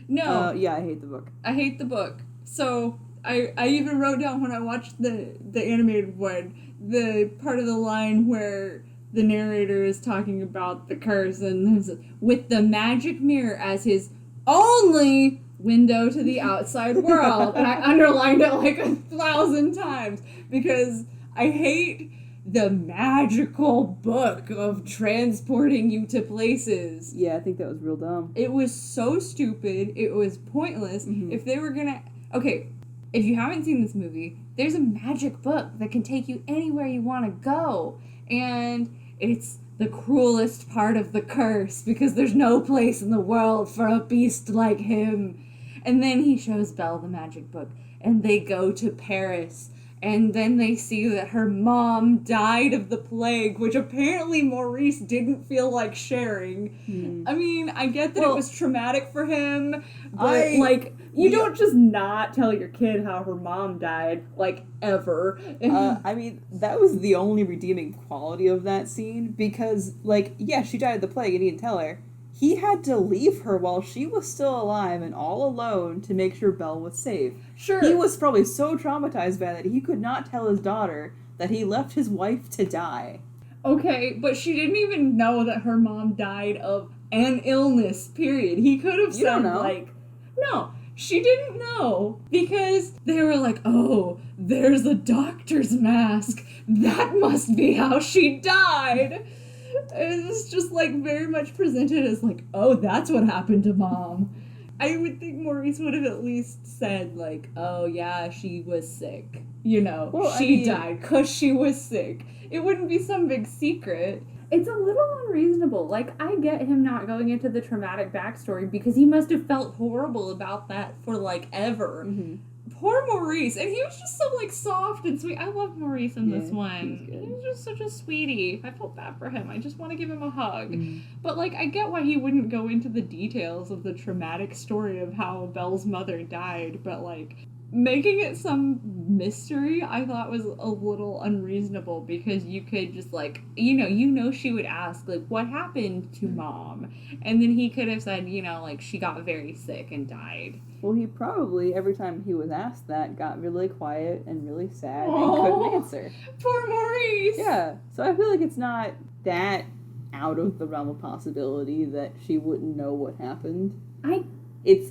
No. Yeah, I hate the book. I hate the book. So I even wrote down when I watched the animated one, the part of the line where the narrator is talking about the curse and with the magic mirror as his only window to the outside world. And I underlined it like 1,000 times because I hate the magical book of transporting you to places. Yeah, I think that was real dumb. It was so stupid. It was pointless. Mm-hmm. If they were gonna... Okay, if you haven't seen this movie, there's a magic book that can take you anywhere you want to go. And it's the cruelest part of the curse because there's no place in the world for a beast like him. And then he shows Belle the magic book, and they go to Paris, and then they see that her mom died of the plague, which apparently Maurice didn't feel like sharing. I mean, I get that it was traumatic for him, but, you don't just not tell your kid how her mom died, ever. I mean, that was the only redeeming quality of that scene, because, she died of the plague, and he didn't tell her. He had to leave her while she was still alive and all alone to make sure Belle was safe. Sure. He was probably so traumatized by that he could not tell his daughter that he left his wife to die. Okay, but she didn't even know that her mom died of an illness, period. He could have said, no, she didn't know because they were like, oh, there's a doctor's mask. That must be how she died. It's just, very much presented as, oh, that's what happened to Mom. I would think Maurice would have at least said, oh, yeah, she was sick. She died because she was sick. It wouldn't be some big secret. It's a little unreasonable. I get him not going into the traumatic backstory because he must have felt horrible about that for, ever. Mm-hmm. Poor Maurice, and he was just so, soft and sweet. I love Maurice in this one. He was just such a sweetie. I felt bad for him. I just want to give him a hug. Mm. But, I get why he wouldn't go into the details of the traumatic story of how Belle's mother died, but, making it some mystery I thought was a little unreasonable, because you could just like, she would ask like, what happened to mom, and then he could have said, like, she got very sick and died. Well, he probably, every time he was asked that, got really quiet and really sad and couldn't answer. Poor Maurice! Yeah, so I feel like it's not that out of the realm of possibility that she wouldn't know what happened. It's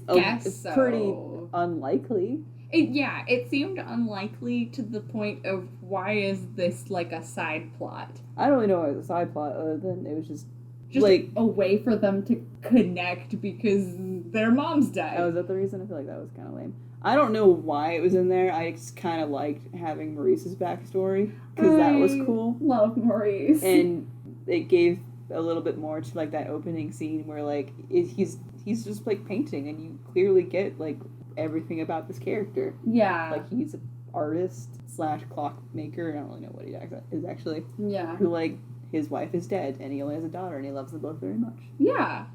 so. Pretty unlikely. It seemed unlikely to the point of, why is this like a side plot? I don't really know why it was a side plot, other than it was just like a way for them to connect because their moms died. Oh, is that the reason? I feel like that was kind of lame. I don't know why it was in there. I just kind of liked having Maurice's backstory, because that was cool. Love Maurice. And it gave a little bit more to like that opening scene where like he's just like painting, and you clearly get like everything about this character. Yeah. Like he's an artist / clockmaker. I don't really know what he is actually. Yeah. Who like his wife is dead, and he only has a daughter, and he loves them both very much. Yeah.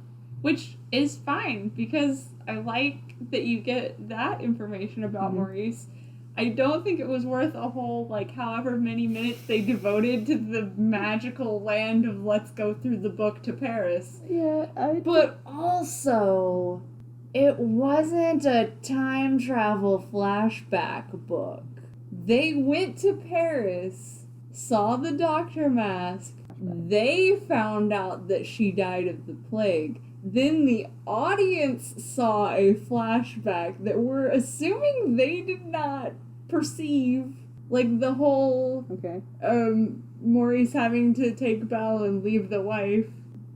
Which is fine, because I like that you get that information about Maurice. I don't think it was worth a whole, like, however many minutes they devoted to the magical land of let's go through the book to Paris. Yeah, But also, it wasn't a time travel flashback book. They went to Paris, saw the doctor mask, they found out that she died of the plague. Then the audience saw a flashback that we're assuming they did not perceive. Like the whole Maurice having to take Belle and leave the wife.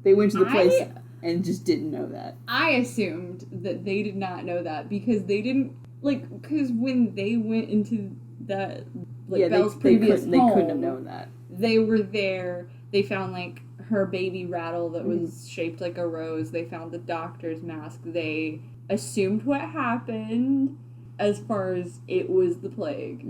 They went to the place and just didn't know that. I assumed that they did not know that, because they didn't, like, because when they went into that, like, Belle's previous home, they couldn't have known that. They were there, they found, like, her baby rattle that was shaped like a rose, they found the doctor's mask, they assumed what happened as far as it was the plague.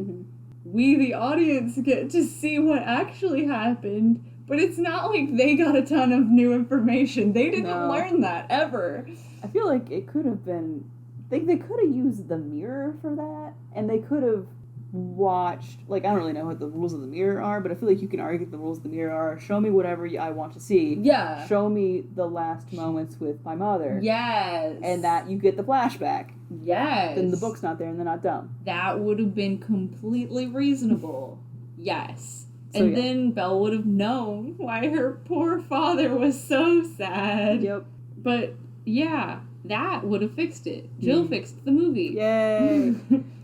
We, the audience, get to see what actually happened, but it's not like they got a ton of new information. They didn't learn that, ever. I feel like it could have been... They could have used the mirror for that, and they could have watched... Like, I don't really know what the rules of the mirror are, but I feel like you can argue the rules of the mirror are, show me whatever I want to see. Yeah. Show me the last moments with my mother. Yes. And that you get the flashback. Yes. Then the book's not there and they're not dumb. That would have been completely reasonable. Yes. So, and then Belle would have known why her poor father was so sad. Yep. But, yeah, that would have fixed it. Jill fixed the movie. Yay!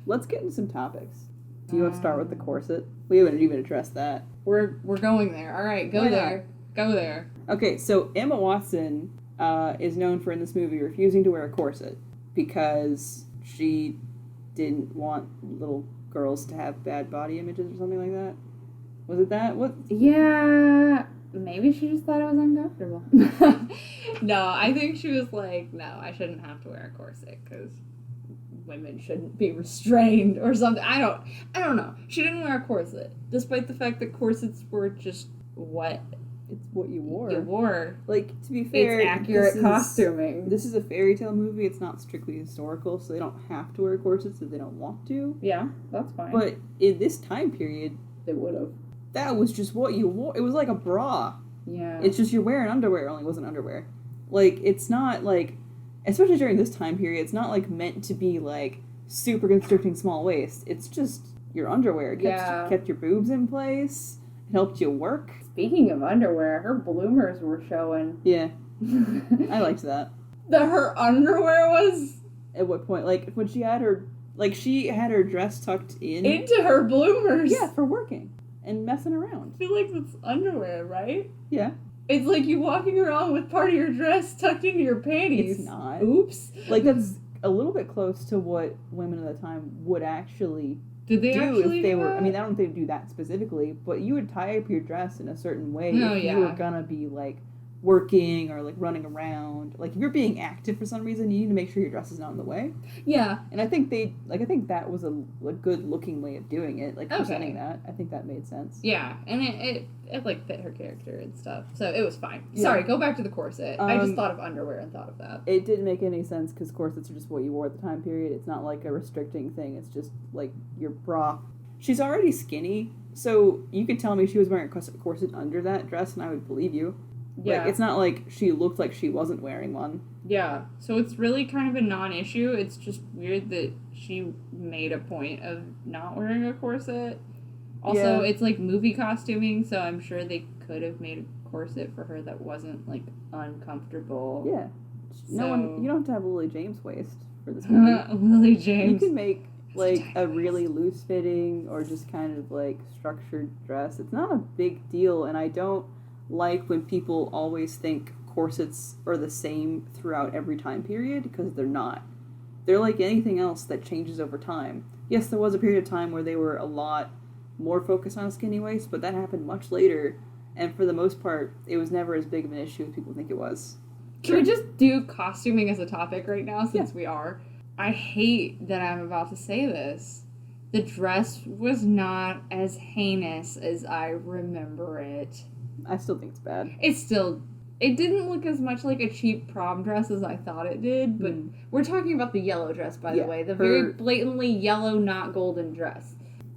Let's get into some topics. Do you want to start with the corset? We haven't even addressed that. We're going there. All right, go there. Go there. Okay, so Emma Watson is known for, in this movie, refusing to wear a corset because she didn't want little girls to have bad body images or something like that. Was it that? What? Yeah, maybe she just thought it was uncomfortable. No, I think she was like, no, I shouldn't have to wear a corset because women shouldn't be restrained or something. I don't know. She didn't wear a corset, despite the fact that corsets were just what It's what you wore. Like, to be fair, it's accurate costuming. This is a fairy tale movie. It's not strictly historical, so they don't have to wear corsets if they don't want to. Yeah, that's fine. But in this time period, they would have. That was just what you wore. It was like a bra. Yeah. It's just you're wearing underwear, only it wasn't underwear. Like, it's not like, especially during this time period, it's not like meant to be like super constricting small waist. It's just your underwear. It kept your boobs in place. It helped you work. Speaking of underwear, her bloomers were showing. Yeah. I liked that. Her underwear was? At what point? Like, when she had her dress tucked in. Into her bloomers. Yeah, for working. And messing around. I feel like that's underwear, right? Yeah. It's like you walking around with part of your dress tucked into your panties. It's not. Oops. Like, that's a little bit close to what women of the time would actually do if they were. That? I mean, I don't think they would do that specifically, but you would tie up your dress in a certain way if you were gonna be like working or like running around. Like if you're being active for some reason, you need to make sure your dress is not in the way. Yeah. And I think that was a good looking way of doing it, like presenting that. I think that made sense. Yeah, and it like fit her character and stuff, so it was fine. Yeah. Sorry, go back to the corset. I just thought of underwear and thought of that. It didn't make any sense because corsets are just what you wore at the time period. It's not like a restricting thing. It's just like your bra. She's already skinny, so you could tell me she was wearing a corset under that dress, and I would believe you. Yeah. Like, it's not like she looked like she wasn't wearing one. Yeah, so it's really kind of a non-issue. It's just weird that she made a point of not wearing a corset. Also, it's like movie costuming, so I'm sure they could have made a corset for her that wasn't like uncomfortable. Yeah. So, you don't have to have Lily James waist for this movie. Lily James. You can make like a really loose fitting or just kind of like structured dress. It's not a big deal, and I don't like when people always think corsets are the same throughout every time period, because they're not. They're like anything else that changes over time. Yes, there was a period of time where they were a lot more focused on a skinny waist, but that happened much later, and for the most part, it was never as big of an issue as people think it was. Can we just do costuming as a topic right now, since we are? I hate that I'm about to say this. The dress was not as heinous as I remember it. I still think it's bad. It didn't look as much like a cheap prom dress as I thought it did, but we're talking about the yellow dress, by the way. The very blatantly yellow, not golden dress.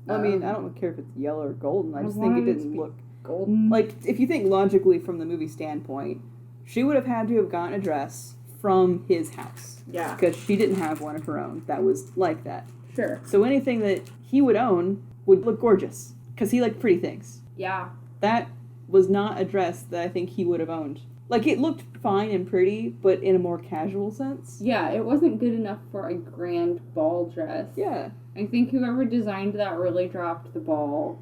I mean, I don't care if it's yellow or golden. I just think it didn't look golden. Like, if you think logically from the movie standpoint, she would have had to have gotten a dress from his house. Yeah. Because she didn't have one of her own that was like that. Sure. So anything that he would own would look gorgeous. Because he liked pretty things. Yeah. That was not a dress that I think he would have owned. Like, it looked fine and pretty, but in a more casual sense. Yeah, it wasn't good enough for a grand ball dress. Yeah. I think whoever designed that really dropped the ball.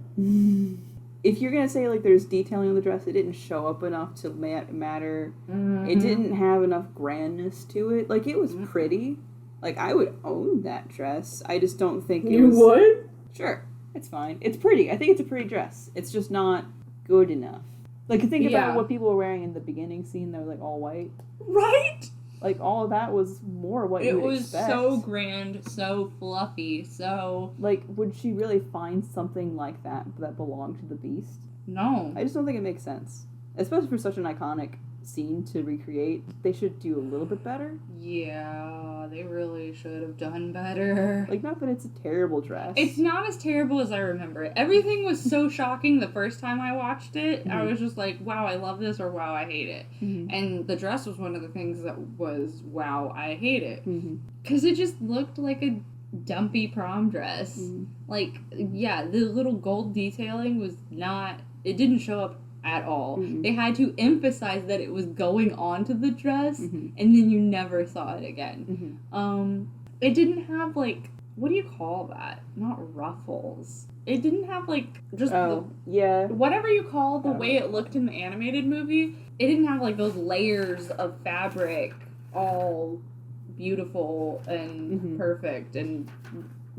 If you're going to say, like, there's detailing on the dress, it didn't show up enough to matter. Mm-hmm. It didn't have enough grandness to it. Like, it was pretty. Like, I would own that dress. I just don't think it was... You would? Sure. It's fine. It's pretty. I think it's a pretty dress. It's just not good enough. Like, think about what people were wearing in the beginning scene that was, like, all white. Right? Like, all of that was more what you would expect. It was so grand, so fluffy, so... Like, would she really find something like that belonged to the Beast? No. I just don't think it makes sense. Especially for such an iconic scene to recreate. They should do a little bit better. Yeah, they really should have done better. Like, not that it's a terrible dress. It's not as terrible as I remember it. Everything was so shocking the first time I watched it. I was just like, wow, I love this, or wow, I hate it. And the dress was one of the things that was, wow, I hate it. Because it just looked like a dumpy prom dress. Like, yeah, the little gold detailing was not... It didn't show up at all. They had to emphasize that it was going onto the dress, and then you never saw it again. It didn't have, like, what do you call that? Not ruffles. It didn't have, like, just whatever you call the way it looked in the animated movie. It didn't have, like, those layers of fabric all beautiful and perfect and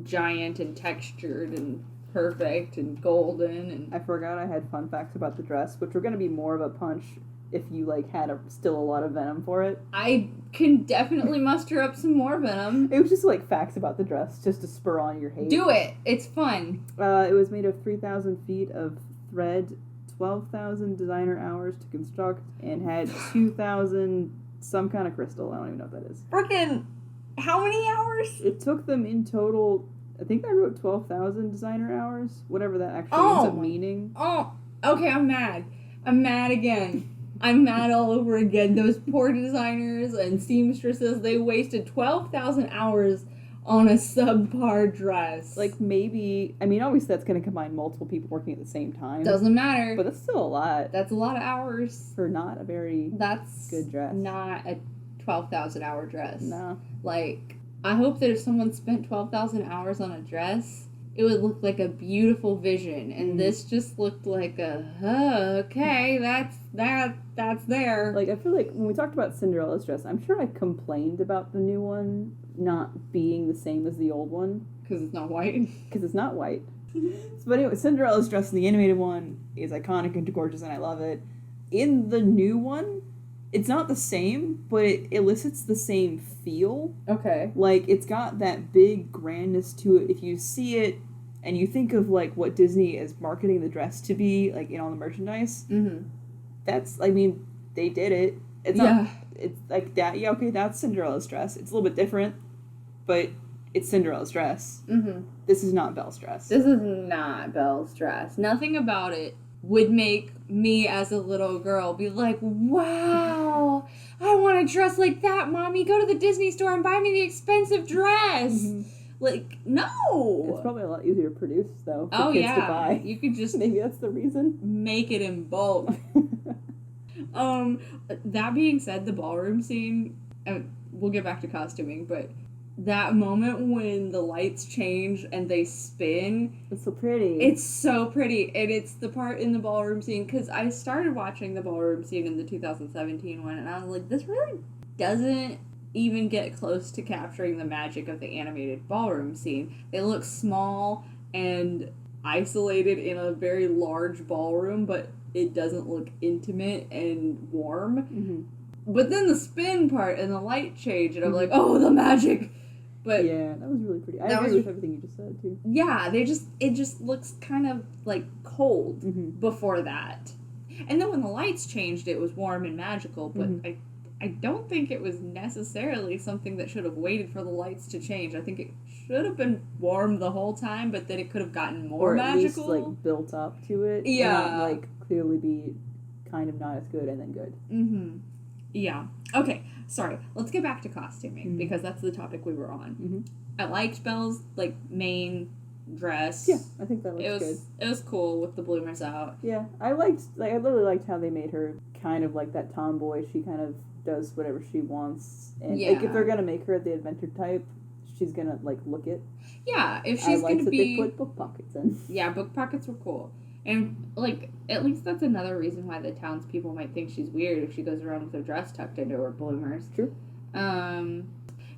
giant and textured and perfect and golden. And I forgot I had fun facts about the dress, which were going to be more of a punch if you, like, had still a lot of venom for it. I can definitely muster up some more venom. It was just, like, facts about the dress, just to spur on your hate. Do it! It's fun. It was made of 3,000 feet of thread, 12,000 designer hours to construct, and had 2,000 some kind of crystal. I don't even know what that is. Frickin' how many hours? It took them in total... I think I wrote 12,000 designer hours, whatever that actually ends up meaning. Oh, okay, I'm mad. I'm mad again. I'm mad all over again. Those poor designers and seamstresses, they wasted 12,000 hours on a subpar dress. Like, maybe, I mean, obviously that's going to combine multiple people working at the same time. Doesn't matter. But that's still a lot. That's a lot of hours. For not a very good dress. Not a 12,000 hour dress. No. Like... I hope that if someone spent 12,000 hours on a dress, it would look like a beautiful vision. And this just looked like okay, that's there. Like, I feel like when we talked about Cinderella's dress, I'm sure I complained about the new one not being the same as the old one. Because it's not white? Because it's not white. But anyway, Cinderella's dress in the animated one is iconic and gorgeous, and I love it. In the new one, It's not the same, but it elicits the same feel. Okay. Like, it's got that big grandness to it. If you see it and you think of, like, what Disney is marketing the dress to be, like, in all the merchandise, that's, I mean, they did it. It's not, it's like that. Yeah, okay, that's Cinderella's dress. It's a little bit different, but it's Cinderella's dress. This is not Belle's dress. This is not Belle's dress. Nothing about it would make me as a little girl be like, wow, I want a dress like that, Mommy. Go to the Disney store and buy me the expensive dress. Like, no. It's probably a lot easier to produce, though, for kids to buy. You could just maybe that's the reason. Make it in bulk. That being said, the ballroom scene, we'll get back to costuming, but that moment when the lights change and they spin. It's so pretty. It's so pretty. And it's the part in the ballroom scene, because I started watching the ballroom scene in the 2017 one, and I was like, this really doesn't even get close to capturing the magic of the animated ballroom scene. They look small and isolated in a very large ballroom, but it doesn't look intimate and warm. But then the spin part and the light change, and I'm like, oh, the magic. But yeah, that was really pretty. I agree with everything you just said, too. Yeah, it just looks kind of, like, cold before that. And then when the lights changed, it was warm and magical, but I don't think it was necessarily something that should have waited for the lights to change. I think it should have been warm the whole time, but then it could have gotten more magical. Or at least, like, built up to it. Yeah. Not, like, clearly be kind of not as good and then good. Yeah. Okay, sorry. Let's get back to costuming, because that's the topic we were on. I liked Belle's, like, main dress. Yeah, I think that looks good. It was cool with the bloomers out. Yeah, I really liked how they made her kind of like that tomboy. She kind of does whatever she wants. And like, if they're going to make her the adventure type, she's going to, like, look it. Yeah, if she's going to be... they put book pockets in. Yeah, book pockets were cool. And, like, at least that's another reason why the townspeople might think she's weird if she goes around with her dress tucked into her bloomers. True.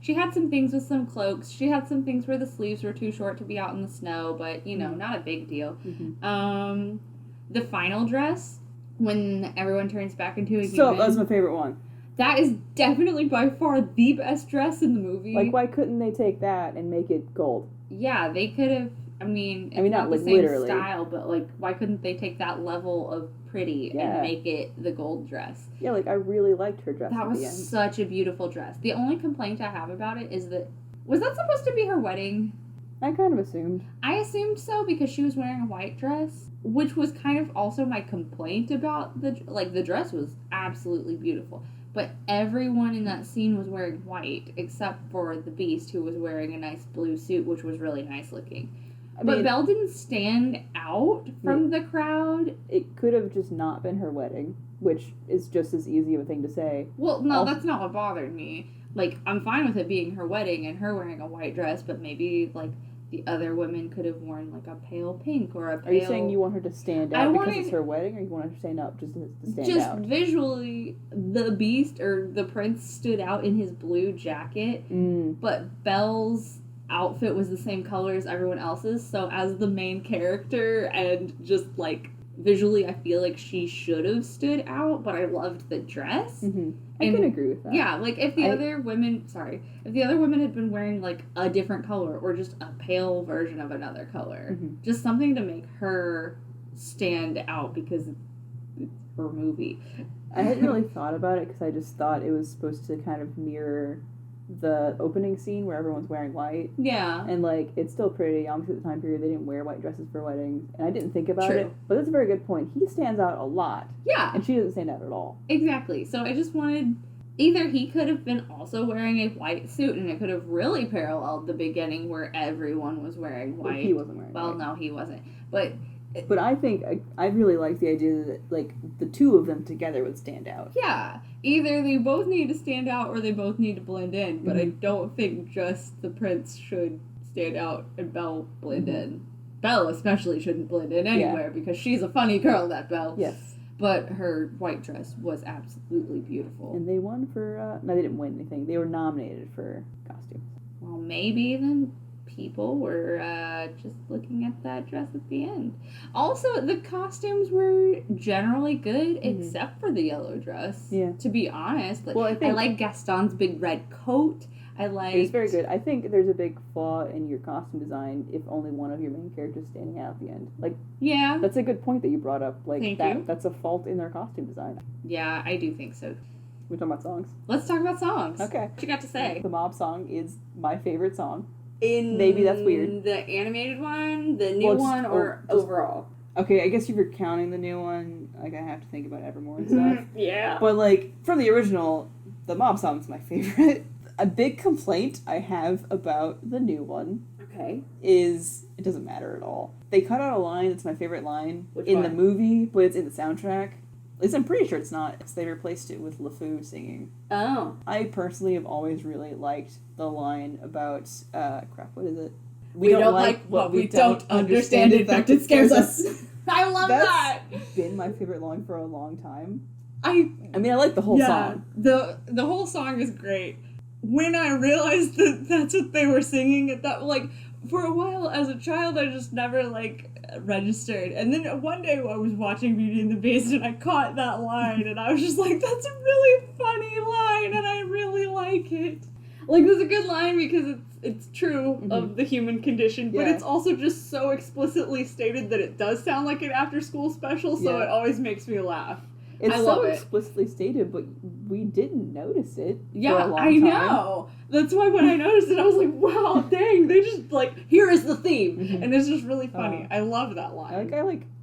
She had some things with some cloaks. She had some things where the sleeves were too short to be out in the snow, but, you know, not a big deal. The final dress, when everyone turns back into a human. So, that's my favorite one. That is definitely by far the best dress in the movie. Like, why couldn't they take that and make it gold? Yeah, they could have. I mean, not the same literally. style, but, like, why couldn't they take that level of pretty and make it the gold dress? Yeah, like, I really liked her dress. That was such a beautiful dress. The only complaint I have about it is that, was that supposed to be her wedding? I kind of assumed. I assumed so, because she was wearing a white dress, which was kind of also my complaint about the dress was absolutely beautiful. But everyone in that scene was wearing white, except for the Beast, who was wearing a nice blue suit, which was really nice looking. But Belle didn't stand out from the crowd. It could have just not been her wedding, which is just as easy of a thing to say. Well, no, that's not what bothered me. Like, I'm fine with it being her wedding and her wearing a white dress, but maybe, like, the other women could have worn, like, a pale pink or a pale... Are you saying you want her to stand out because it's her wedding, or you want her to stand up just to stand out? Just visually, the Beast, or the Prince, stood out in his blue jacket, but Belle's outfit was the same color as everyone else's, so as the main character and just, like, visually I feel like she should have stood out, but I loved the dress. I can agree with that. Yeah, like, if the other women had been wearing, like, a different color or just a pale version of another color, just something to make her stand out because it's her movie. I hadn't really thought about it because I just thought it was supposed to kind of mirror the opening scene where everyone's wearing white. Yeah. And, like, it's still pretty. Obviously, at the time period, they didn't wear white dresses for weddings. And I didn't think about it. But that's a very good point. He stands out a lot. Yeah. And she doesn't stand out at all. Exactly. So I just wanted... Either he could have been also wearing a white suit, and it could have really paralleled the beginning where everyone was wearing white. But he wasn't wearing white. Well, no, he wasn't. But I think I really like the idea that, like, the two of them together would stand out. Yeah. Either they both need to stand out or they both need to blend in. But I don't think just the Prince should stand out and Belle blend in. Belle especially shouldn't blend in anywhere because she's a funny girl, that Belle. Yes. But her white dress was absolutely beautiful. And they won for... no, they didn't win anything. They were nominated for costumes. Well, maybe then people were just looking at that dress at the end. Also, the costumes were generally good, except for the yellow dress. Yeah. To be honest, like, Well, I like Gaston's big red coat. It was very good. I think there's a big flaw in your costume design if only one of your main characters is standing out at the end. Like, yeah, that's a good point that you brought up. Like, Thank you. That's a fault in their costume design. Yeah, I do think so. We're talking about songs. Let's talk about songs. Okay. What you got to say? The Mob song is my favorite song. Maybe that's weird. The animated one, the new one, or overall? Okay, I guess if you're counting the new one, like, I have to think about Evermore and stuff. Yeah. But, like, from the original, the Mob song's my favorite. A big complaint I have about the new one is it doesn't matter at all. They cut out a line that's my favorite line the movie, but it's in the soundtrack. At least I'm pretty sure it's not. They replaced it with LeFou singing. Oh. I personally have always really liked the line about, what is it? We don't like what we don't understand. In fact, it scares us. I love that. That's been my favorite line for a long time. I mean, I like the whole song. The whole song is great. When I realized that that's what they were singing, that, like, for a while as a child, I just never, like, registered. And then one day I was watching Beauty and the Beast and I caught that line and I was just like, that's a really funny line and I really like it. Like, that's a good line because it's true of the human condition, but it's also just so explicitly stated that it does sound like an after-school special, so it always makes me laugh. It's so explicitly stated, but we didn't notice it for a long time. I know. That's why when I noticed it, I was like, wow, dang, they just, like, here is the theme. And it's just really funny. I love that line.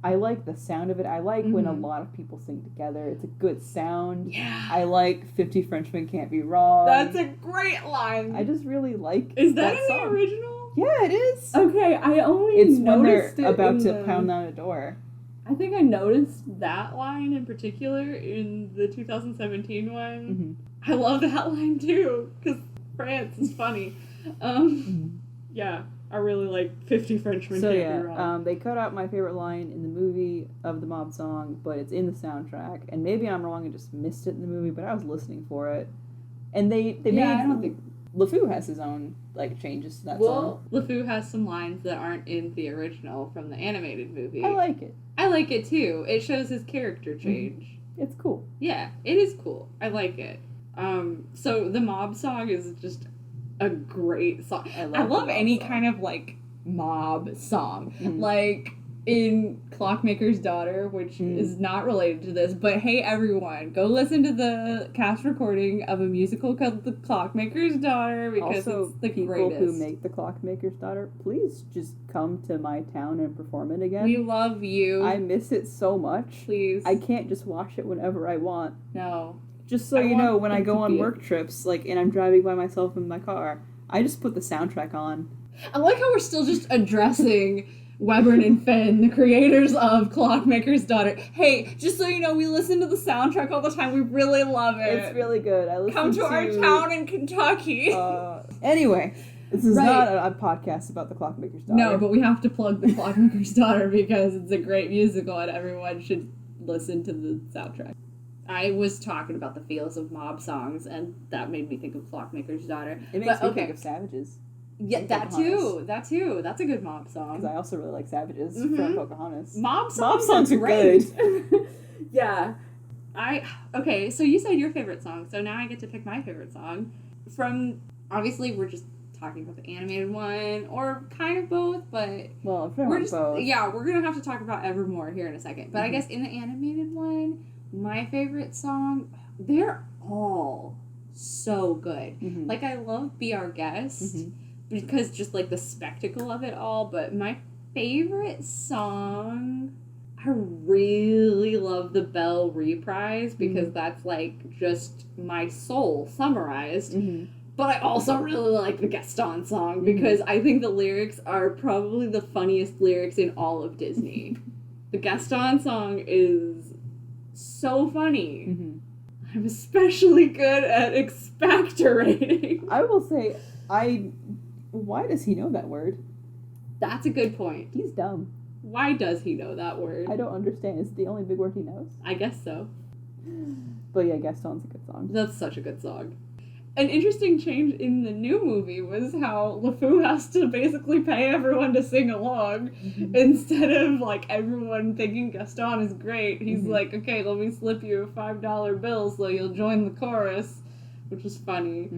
I like the sound of it. I like when a lot of people sing together. It's a good sound. Yeah. I like 50 Frenchmen Can't Be Wrong. That's a great line. I just really like Is that in the original? Yeah, it is. Okay, I only It's noticed when they're about to pound down a door. I think I noticed that line in particular in the 2017 one. I love that line too, because France is funny. Yeah, I really like 50 Frenchmen Can't Be Wrong. They cut out my favorite line in the movie of the Mob song, but it's in the soundtrack. And maybe I'm wrong and just missed it in the movie, but I was listening for it. And they made... I don't think... LeFou has his own, like, changes to that song. Well, LeFou has some lines that aren't in the original from the animated movie. I like it. I like it too. It shows his character change. It's cool. Yeah, it is cool. I like it. So the Mob song is just a great song. I love any kind of, like, mob song. Like, in Clockmaker's Daughter, which is not related to this, but hey everyone, go listen to the cast recording of a musical called The Clockmaker's Daughter, because also, it's the people greatest. Who make The Clockmaker's Daughter, please just come to my town and perform it again. We love you. I miss it so much. Please. I can't just watch it whenever I want. No. Just so you know, when I go on work trips, like, and I'm driving by myself in my car, I just put the soundtrack on. I like how we're still just addressing Webern and Finn, the creators of Clockmaker's Daughter. Hey, just so you know, we listen to the soundtrack all the time. We really love it. It's really good. I listen Come to our town in Kentucky. Anyway, this is not a podcast about the Clockmaker's Daughter. No, but we have to plug the Clockmaker's Daughter because it's a great musical and everyone should listen to the soundtrack. I was talking about the feels of mob songs, and that made me think of Clockmaker's Daughter. It makes me think of Savages. Yeah, that too. That's a good mob song. Because I also really like Savages from Pocahontas. Mob songs are great. Yeah. Okay, so you said your favorite song, so now I get to pick my favorite song. From, obviously, we're just talking about the animated one, or kind of both, but... Well, we're just both. Yeah, we're going to have to talk about Evermore here in a second. But I guess in the animated one, my favorite song, they're all so good. Like, I love Be Our Guest, because just, like, the spectacle of it all, but my favorite song, I really love the Belle reprise, because that's, like, just my soul summarized, but I also really like the Gaston song, because I think the lyrics are probably the funniest lyrics in all of Disney. The Gaston song is so funny. I'm especially good at expectorating. I will say, why does he know that word? That's a good point. He's dumb. Why does he know that word? I don't understand. Is it the only big word he knows? I guess so. But yeah, Gaston's a good song. That's such a good song. an interesting change in the new movie was how LeFou has to basically pay everyone to sing along instead of like everyone thinking Gaston is great. He's like, okay, let me slip you a $5 bill so you'll join the chorus, which was funny.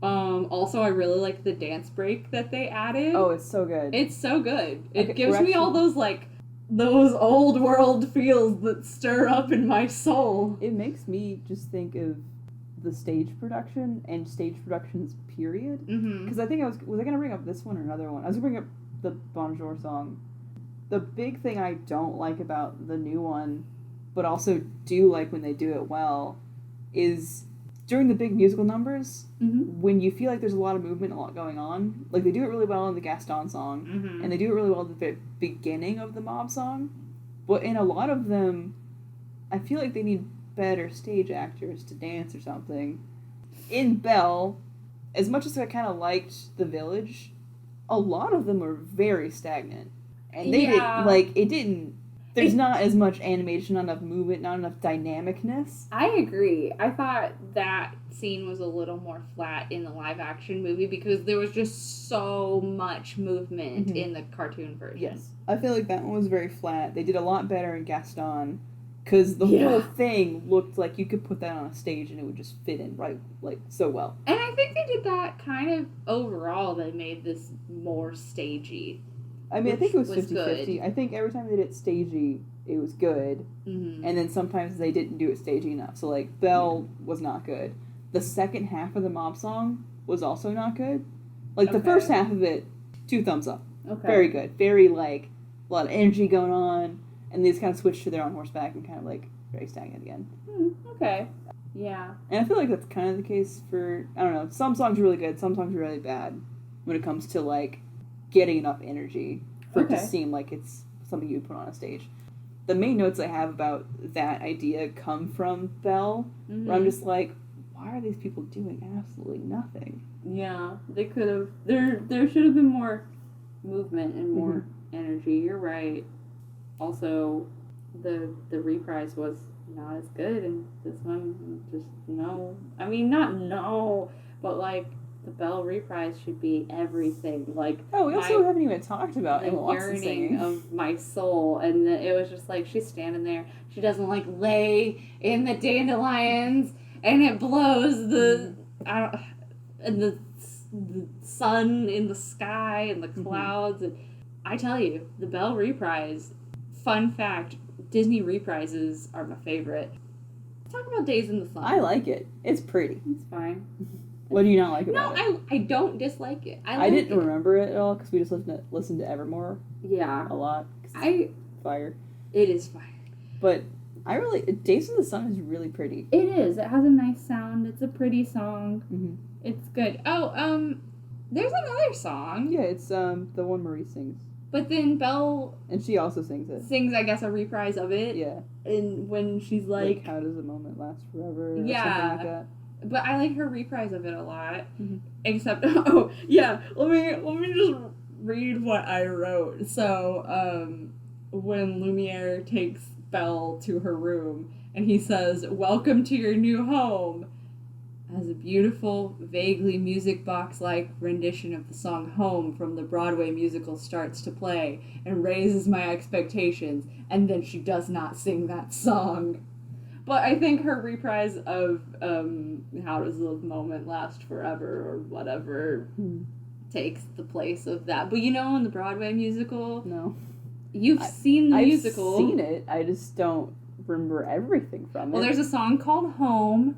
Also, I really like the dance break that they added. Oh, it's so good. It's so good. It gives me all those like those old world feels that stir up in my soul. It makes me just think of the stage production and stage productions period. Because I think was I going to bring up this one or another one? I was going to bring up the Bonjour song. The big thing I don't like about the new one, but also do like when they do it well, is during the big musical numbers, when you feel like there's a lot of movement, a lot going on. Like they do it really well in the Gaston song, and they do it really well at the beginning of the Mob song. But in a lot of them, I feel like they need better stage actors to dance or something. In Belle, as much as I kind of liked The Village, a lot of them were very stagnant. And they didn't, there's not as much animation, not enough movement, not enough dynamicness. I agree. I thought that scene was a little more flat in the live action movie because there was just so much movement in the cartoon version. Yes. I feel like that one was very flat. They did a lot better in Gaston. Because the whole thing looked like you could put that on a stage and it would just fit in so well. And I think they did that kind of overall. They made this more stagey. I mean, I think it was 50-50. I think every time they did it stagey, it was good. And then sometimes they didn't do it stagey enough. So, like, Belle was not good. The second half of the Mob song was also not good. Like, the first half of it, 2 thumbs up. Okay. Very good. Very, like, a lot of energy going on. And they just kind of switch to their on horseback and kind of, like, very stagnant again. Okay. Yeah. And I feel like that's kind of the case for, I don't know, some songs are really good, some songs are really bad when it comes to, like, getting enough energy for it to seem like it's something you would put on a stage. The main notes I have about that idea come from Belle, where I'm just like, why are these people doing absolutely nothing? Yeah, they could have, there should have been more movement and more energy. You're right. Also, the reprise was not as good, and this one just no. I mean, not no, but like the Belle reprise should be everything. Like we also haven't even talked about the yearning of my soul, and it was just like she's standing there. She doesn't like lay in the dandelions, and it blows the and the sun in the sky and the clouds. And I tell you, the Belle reprise. Fun fact, Disney reprises are my favorite. Talk about Days in the Sun. I like it. It's pretty. It's fine. What do you not like about it? No, I don't dislike it. I didn't remember it at all because we just listened to Evermore. Yeah. A lot. Fire. It is fire. But Days in the Sun is really pretty. It is. It has a nice sound. It's a pretty song. It's good. Oh, there's another song. Yeah, it's the one Marie sings. But then Belle... And she also sings it. Sings, I guess, a reprise of it. Yeah. And when she's like... How does a moment last forever? Or something like that. But I like her reprise of it a lot. Except... Oh, yeah. Let me just read what I wrote. So, when Lumiere takes Belle to her room, and he says, "Welcome to your new home," as a beautiful, vaguely music box-like rendition of the song Home from the Broadway musical starts to play and raises my expectations, and then she does not sing that song. But I think her reprise of How Does the Moment Last Forever or whatever takes the place of that. But you know, in the Broadway musical... No. You've seen the musical. I've seen it. I just don't remember everything from it. Well, there's a song called Home...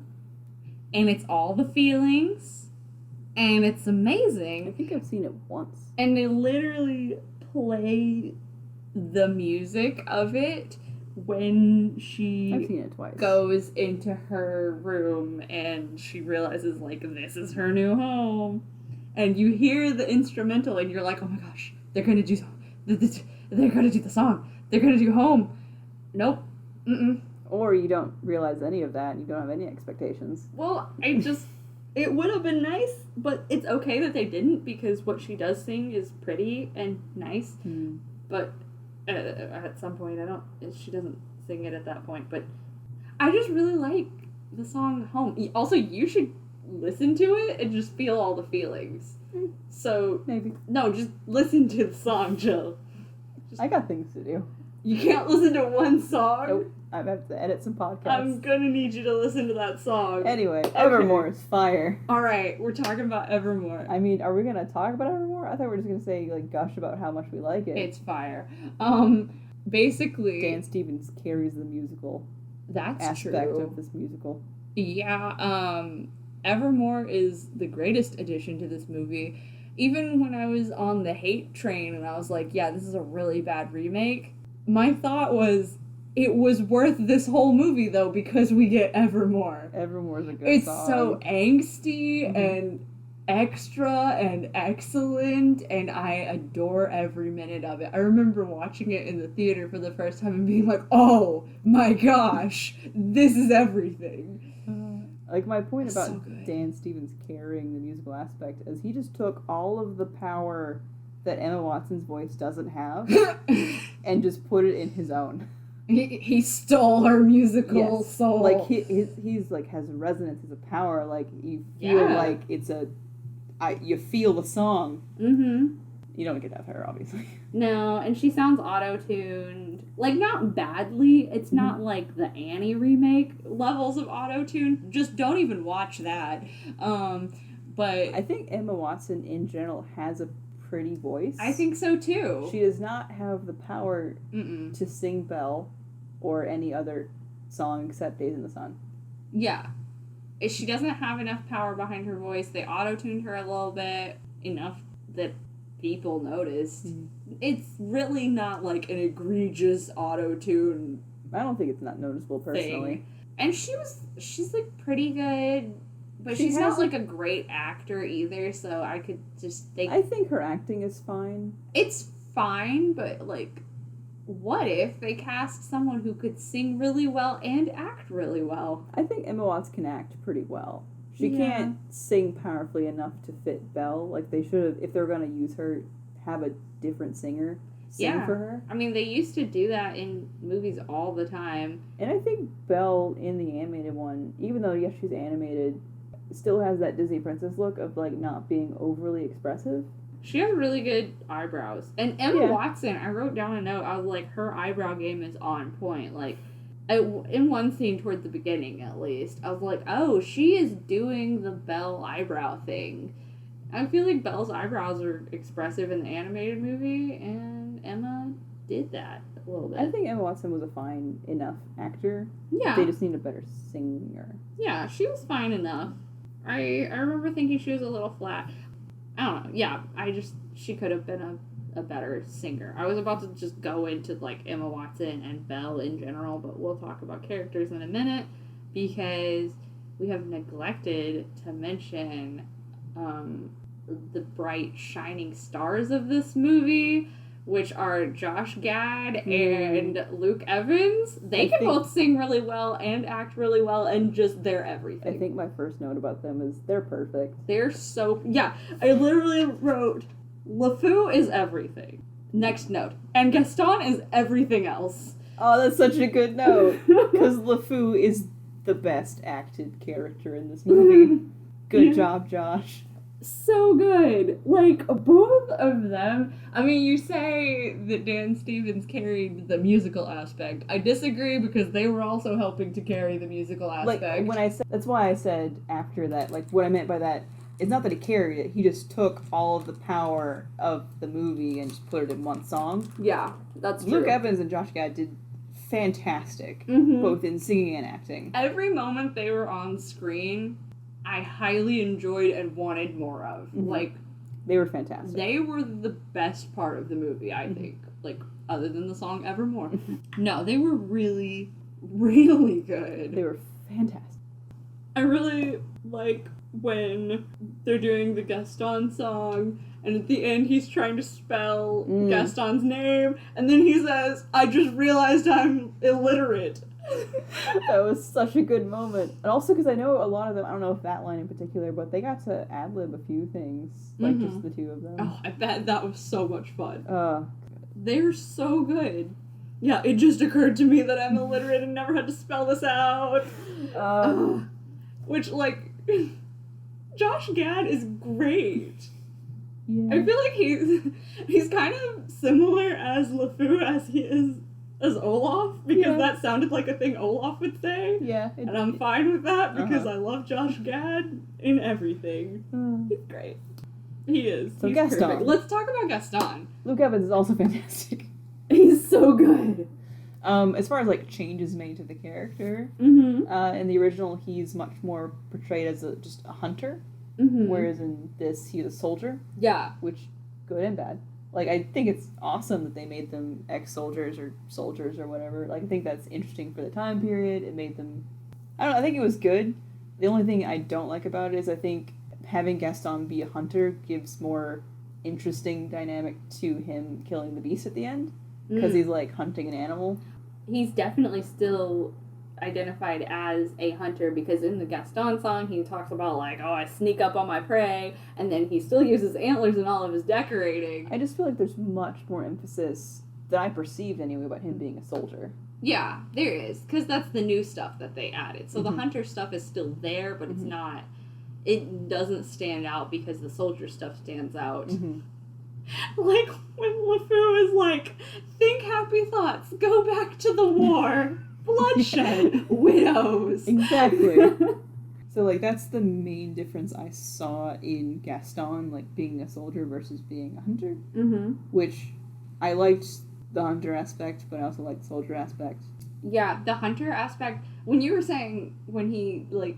And it's all the feelings, and it's amazing. I think I've seen it once. And they literally play the music of it when she I've seen it twice. Goes into her room and she realizes, like, this is her new home. And you hear the instrumental and you're like, oh my gosh, they're going to do the song. They're going to do Home. Nope. Or you don't realize any of that and you don't have any expectations. Well, it would have been nice, but it's okay that they didn't because what she does sing is pretty and nice. But at some point, she doesn't sing it at that point. But I just really like the song Home. Also, you should listen to it and just feel all the feelings. So, Maybe. no, just listen to the song, Jill. I got things to do. You can't listen to one song? Nope. I have to edit some podcasts. I'm gonna need you to listen to that song. Anyway, Evermore is fire. Alright, we're talking about Evermore. I mean, are we gonna talk about Evermore? I thought we were just gonna say, like, gush about how much we like it. It's fire. Basically... Dan Stevens carries the musical That's aspect true. of this musical. Yeah, Evermore is the greatest addition to this movie. Even when I was on the hate train and I was like, yeah, this is a really bad remake, my thought was, it was worth this whole movie, though, because we get Evermore. Evermore's a good It's song. so angsty and extra and excellent, and I adore every minute of it. I remember watching it in the theater for the first time and being like, oh my gosh, this is everything. Like, my point It's about so good. Dan Stevens carrying the musical aspect is he just took all of the power that Emma Watson's voice doesn't have and just put it in his own. He stole her musical soul. Like, he's like, has resonance, has a power, like, you feel like it's you feel the song. Mm-hmm. You don't get that for her, obviously. No, and she sounds auto-tuned. Like, not badly. It's not like the Annie remake levels of auto-tune. Just don't even watch that. But I think Emma Watson, in general, has a pretty voice. I think so, too. She does not have the power to sing Belle or any other song except Days in the Sun. Yeah. She doesn't have enough power behind her voice. They auto-tuned her a little bit, enough that people noticed. It's really not like an egregious auto-tune I don't think it's not noticeable personally. thing. And she's like pretty good, but she's not like a great actor either, so I could just think... I think her acting is fine. It's fine, but like, what if they cast someone who could sing really well and act really well? I think Emma Watson can act pretty well. She can't sing powerfully enough to fit Belle. Like, they should have, if they're going to use her, have a different singer sing for her. I mean, they used to do that in movies all the time. And I think Belle, in the animated one, even though, yes, she's animated, still has that Disney princess look of, like, not being overly expressive. She has really good eyebrows. And Emma Watson, I wrote down a note, I was like, her eyebrow game is on point. Like, in one scene toward the beginning, at least, I was like, oh, she is doing the Belle eyebrow thing. I feel like Belle's eyebrows are expressive in the animated movie, and Emma did that a little bit. I think Emma Watson was a fine enough actor. Yeah. They just need a better singer. Yeah, she was fine enough. I remember thinking she was a little flat. I don't know. Yeah, she could have been a better singer. I was about to just go into, like, Emma Watson and Belle in general, but we'll talk about characters in a minute, because we have neglected to mention the bright, shining stars of this movie, which are Josh Gad and Luke Evans. They can both sing really well and act really well, and just they're everything. I think my first note about them is they're perfect. They're so... Yeah, I literally wrote, LeFou is everything. Next note. And Gaston is everything else. Oh, that's such a good note. Because LeFou is the best acted character in this movie. Good job, Josh. So good. Like, both of them. I mean, you say that Dan Stevens carried the musical aspect. I disagree, because they were also helping to carry the musical aspect. Like, when I said, that's why I said after that, like, what I meant by that, it's not that he carried it, he just took all of the power of the movie and just put it in one song. Yeah, that's true. Luke Evans and Josh Gad did fantastic, both in singing and acting. Every moment they were on screen, I highly enjoyed and wanted more of. Like, they were fantastic. They were the best part of the movie, I think. Like, other than the song Evermore. No, they were really, really good. They were fantastic. I really like when they're doing the Gaston song, and at the end he's trying to spell Gaston's name, and then he says, I just realized I'm illiterate. That was such a good moment. And also because I know a lot of them, I don't know if that line in particular, but they got to ad-lib a few things, like just the two of them. Oh, I bet that was so much fun. Uh, They're so good. Yeah, it just occurred to me that I'm illiterate and never had to spell this out. Which, like, Josh Gad is great. Yeah. I feel like he's kind of similar as LeFou as he is as Olaf, because that sounded like a thing Olaf would say. Yeah. And I'm fine with that because I love Josh Gad in everything. He's great. He is. So He's Gaston. perfect. Let's talk about Gaston. Luke Evans is also fantastic. He's so good. As far as like changes made to the character, Mm-hmm. in the original he's much more portrayed as just a hunter, Mm-hmm. whereas in this he's a soldier, Yeah. which good and bad. Like I think it's awesome that they made them ex-soldiers or soldiers or whatever. Like I think that's interesting for the time period. It made them, I don't know, I think it was good. The only thing I don't like about it is I think having Gaston be a hunter gives more interesting dynamic to him killing the beast at the end, because he's like hunting an animal. He's definitely still identified as a hunter, because in the Gaston song he talks about like, oh, I sneak up on my prey, and then he still uses antlers in all of his decorating. I just feel like there's much more emphasis that I perceived anyway about him being a soldier. Yeah, there is, because that's the new stuff that they added. So the Mhm. hunter stuff is still there, but it's Mhm. not, it doesn't stand out because the soldier stuff stands out. Mm-hmm. Like when LeFou is like, think happy thoughts, go back to the war, bloodshed, widows. Exactly. So like that's the main difference I saw in Gaston, like being a soldier versus being a hunter, Mm-hmm. which I liked the hunter aspect, but I also liked the soldier aspect. Yeah, the hunter aspect, when you were saying when he like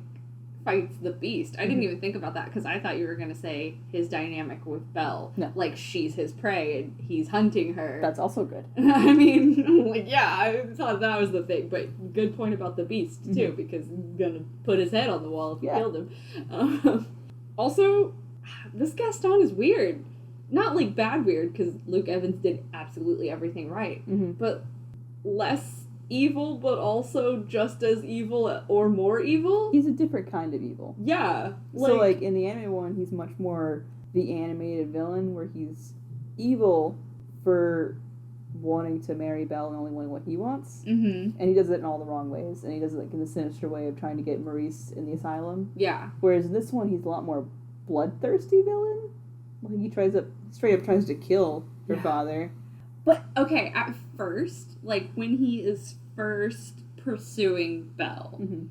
fights the beast, I didn't even think about that, because I thought you were going to say his dynamic with Belle. No. Like, she's his prey and he's hunting her. That's also good. I mean, like, yeah, I thought that was the thing, but good point about the beast, too, Mhm. because he's going to put his head on the wall if you Yeah. killed him. Also, this Gaston is weird. Not, like, bad weird, because Luke Evans did absolutely everything right, Mm-hmm. but less evil, but also just as evil or more evil. He's a different kind of evil. Yeah. So like in the anime one, he's much more the animated villain, where he's evil for wanting to marry Belle and only wanting what he wants. Mm-hmm. And he does it in all the wrong ways, and he does it like in the sinister way of trying to get Maurice in the asylum. Yeah. Whereas in this one, he's a lot more bloodthirsty villain. Like he straight up tries to kill her Yeah. father. But, okay, at first, like, when he is first pursuing Belle, Mm-hmm.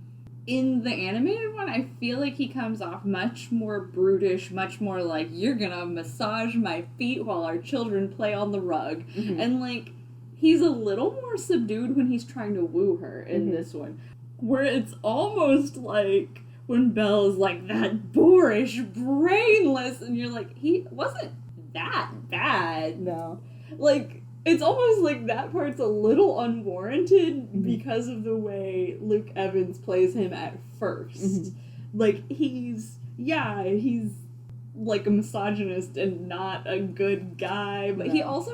in the animated one, I feel like he comes off much more brutish, much more like, you're gonna massage my feet while our children play on the rug. Mm-hmm. And, like, he's a little more subdued when he's trying to woo her in Mhm. this one. Where it's almost like when Belle's like that boorish, brainless, and you're like, he wasn't that bad. No. Like, it's almost like that part's a little unwarranted Mhm. because of the way Luke Evans plays him at 1st. Mhm. Like, he's like a misogynist and not a good guy, but he No. also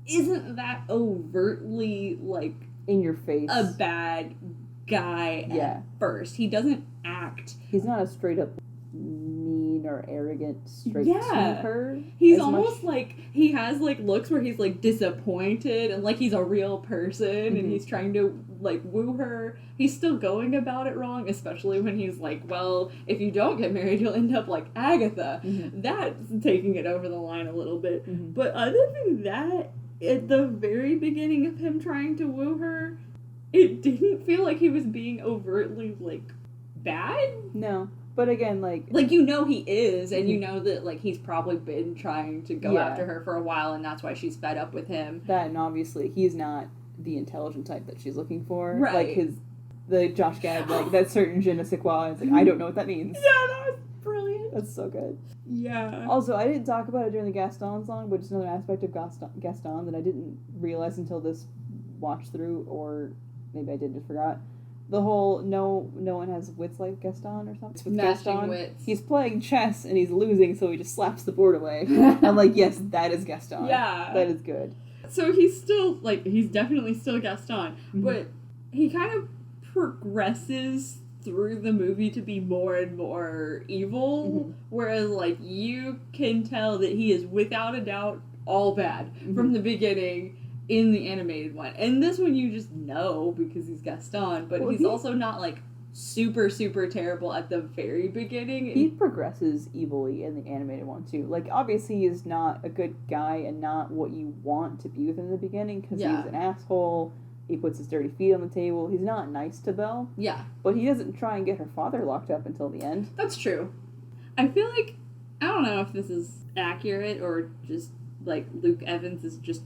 isn't that overtly, like, In your face. a bad guy Yeah. at first. He doesn't act. He's not a straight up mean or arrogant straight Yeah. to her. He's as almost much. like, he has like looks where he's like disappointed and like he's a real person and Mhm. he's trying to like woo her. He's still going about it wrong, especially when he's like, well, if you don't get married, you'll end up like Agatha. Mhm. That's taking it over the line a little bit. Mhm. But other than that, at the very beginning of him trying to woo her, it didn't feel like he was being overtly like bad. No. But again, like Like, you know he is, and you know that, like, he's probably been trying to go Yeah. after her for a while, and that's why she's fed up with him. that, and obviously he's not the intelligent type that she's looking for. Right. Like the Josh Gad, like that certain je ne sais quoi. It's like I don't know what that means. Yeah, that was brilliant. That's so good. Yeah. Also, I didn't talk about it during the Gaston song, but just another aspect of Gaston that I didn't realize until this watch through, or maybe I did just forgot. The whole no one has wits like Gaston or something. It's with Matching Gaston. wits. He's playing chess and he's losing, so he just slaps the board away. I'm like, yes, that is Gaston. Yeah. That is good. So he's still, like, he's definitely still Gaston, Mhm. but he kind of progresses through the movie to be more and more evil, Mhm. whereas, like, you can tell that he is without a doubt all bad from the beginning in the animated one. And this one you just know because he's Gaston, but Well, he's he- also not, like, super, super terrible at the very beginning. He progresses evilly in the animated one, too. Like, obviously, he is not a good guy and not what you want to be with him in the beginning, because he's an asshole. He puts his dirty feet on the table. He's not nice to Belle. Yeah. But he doesn't try and get her father locked up until the end. That's true. I feel like, I don't know if this is accurate or just, like, Luke Evans is just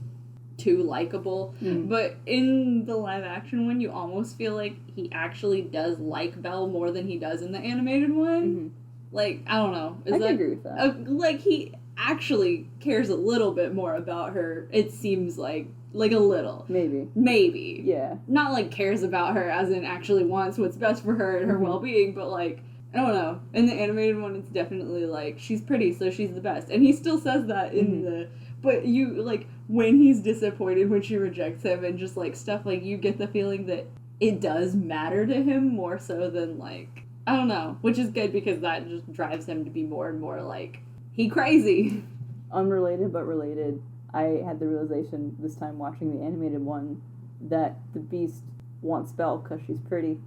too likable, but in the live action one, you almost feel like he actually does like Belle more than he does in the animated one. Like, I don't know. I can agree with that. Like, he actually cares a little bit more about her, it seems like a little. Maybe. Yeah. Not, like, cares about her as in actually wants what's best for her and her well-being, but, like, I don't know. In the animated one, it's definitely, like, she's pretty, so she's the best. And he still says that in the... But you, like, when he's disappointed when she rejects him and just, like, stuff, like, you get the feeling that it does matter to him more so than, like, I don't know. Which is good because that just drives him to be more and more, like, he crazy. Unrelated but related, I had the realization this time watching the animated one that the Beast wants Belle because she's pretty.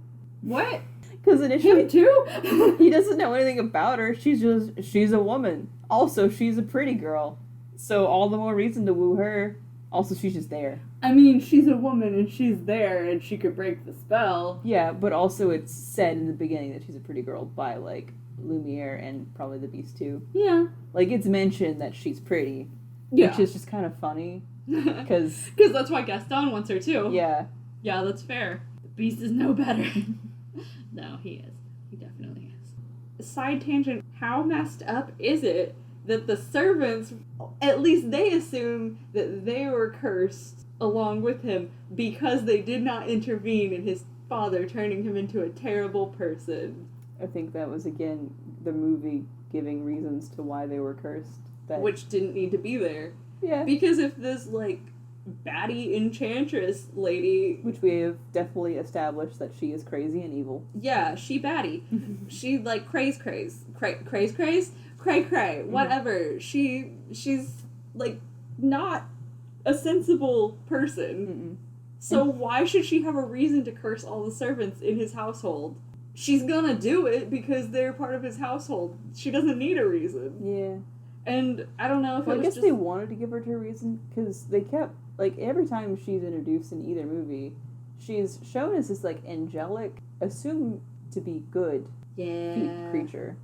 What? Because initially, him too? He doesn't know anything about her. She's a woman. Also, she's a pretty girl. So all the more reason to woo her. Also, she's just there. I mean, she's a woman and she's there and she could break the spell. Yeah, but also it's said in the beginning that she's a pretty girl by, like, Lumiere and probably the Beast too. Yeah. Like, it's mentioned that she's pretty. Yeah. Which is just kind of funny. Because that's why Gaston wants her too. Yeah. Yeah, that's fair. The Beast is no better. No, he is. He definitely is. Side tangent, how messed up is it that the servants, at least they assume that they were cursed along with him because they did not intervene in his father turning him into a terrible person. I think that was, again, the movie giving reasons to why they were cursed. Which didn't need to be there. Yeah. Because if this, like, baddie enchantress lady... Which we have definitely established that she is crazy and evil. Yeah, she baddie. She, like, cray, whatever. She's, like, not a sensible person. So why should she have a reason to curse all the servants in his household? She's gonna do it because they're part of his household. She doesn't need a reason. Yeah. And I don't know if I guess they wanted to give her a reason, because they kept, like, every time she's introduced in either movie, she's shown as this, like, angelic, assumed to be good creature.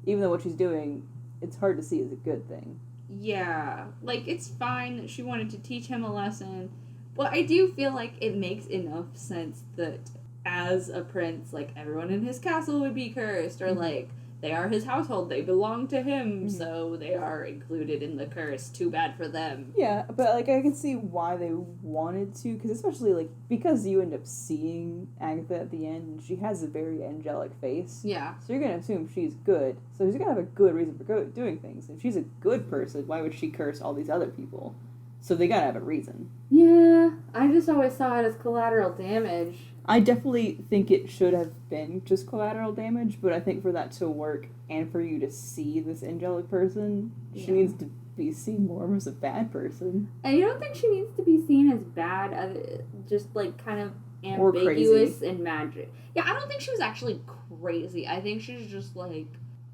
Even though what she's doing, it's hard to see as a good thing. Yeah. Like, it's fine that she wanted to teach him a lesson, but I do feel like it makes enough sense that as a prince, like, everyone in his castle would be cursed, or, like, they are his household, they belong to him, so they are included in the curse. Too bad for them. Yeah, but, like, I can see why they wanted to, because especially, like, because you end up seeing Agatha at the end, and she has a very angelic face. Yeah. So you're going to assume she's good, so she's going to have a good reason for doing things. If she's a good person, why would she curse all these other people? So they gotta have a reason. Yeah, I just always saw it as collateral damage. I definitely think it should have been just collateral damage, but I think for that to work and for you to see this angelic person, she needs to be seen more as a bad person. And you don't think she needs to be seen as bad, just like kind of ambiguous and magic? Yeah, I don't think she was actually crazy. I think she's just like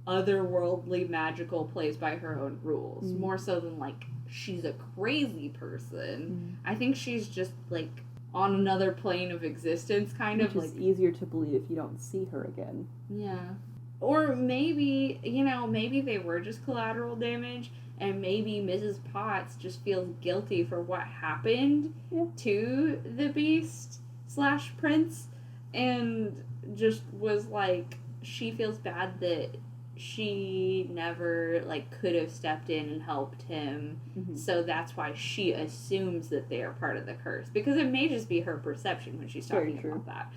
otherworldly magical plays by her own rules, more so than like she's a crazy person. I think she's just like on another plane of existence, kind of. Which is easier to believe if you don't see her again. Yeah. Or maybe, maybe they were just collateral damage, and maybe Mrs. Potts just feels guilty for what happened to the Beast / Prince, and just was like, she feels bad that she never, like, could have stepped in and helped him, so that's why she assumes that they are part of the curse. Because it may just be her perception when she's talking about that.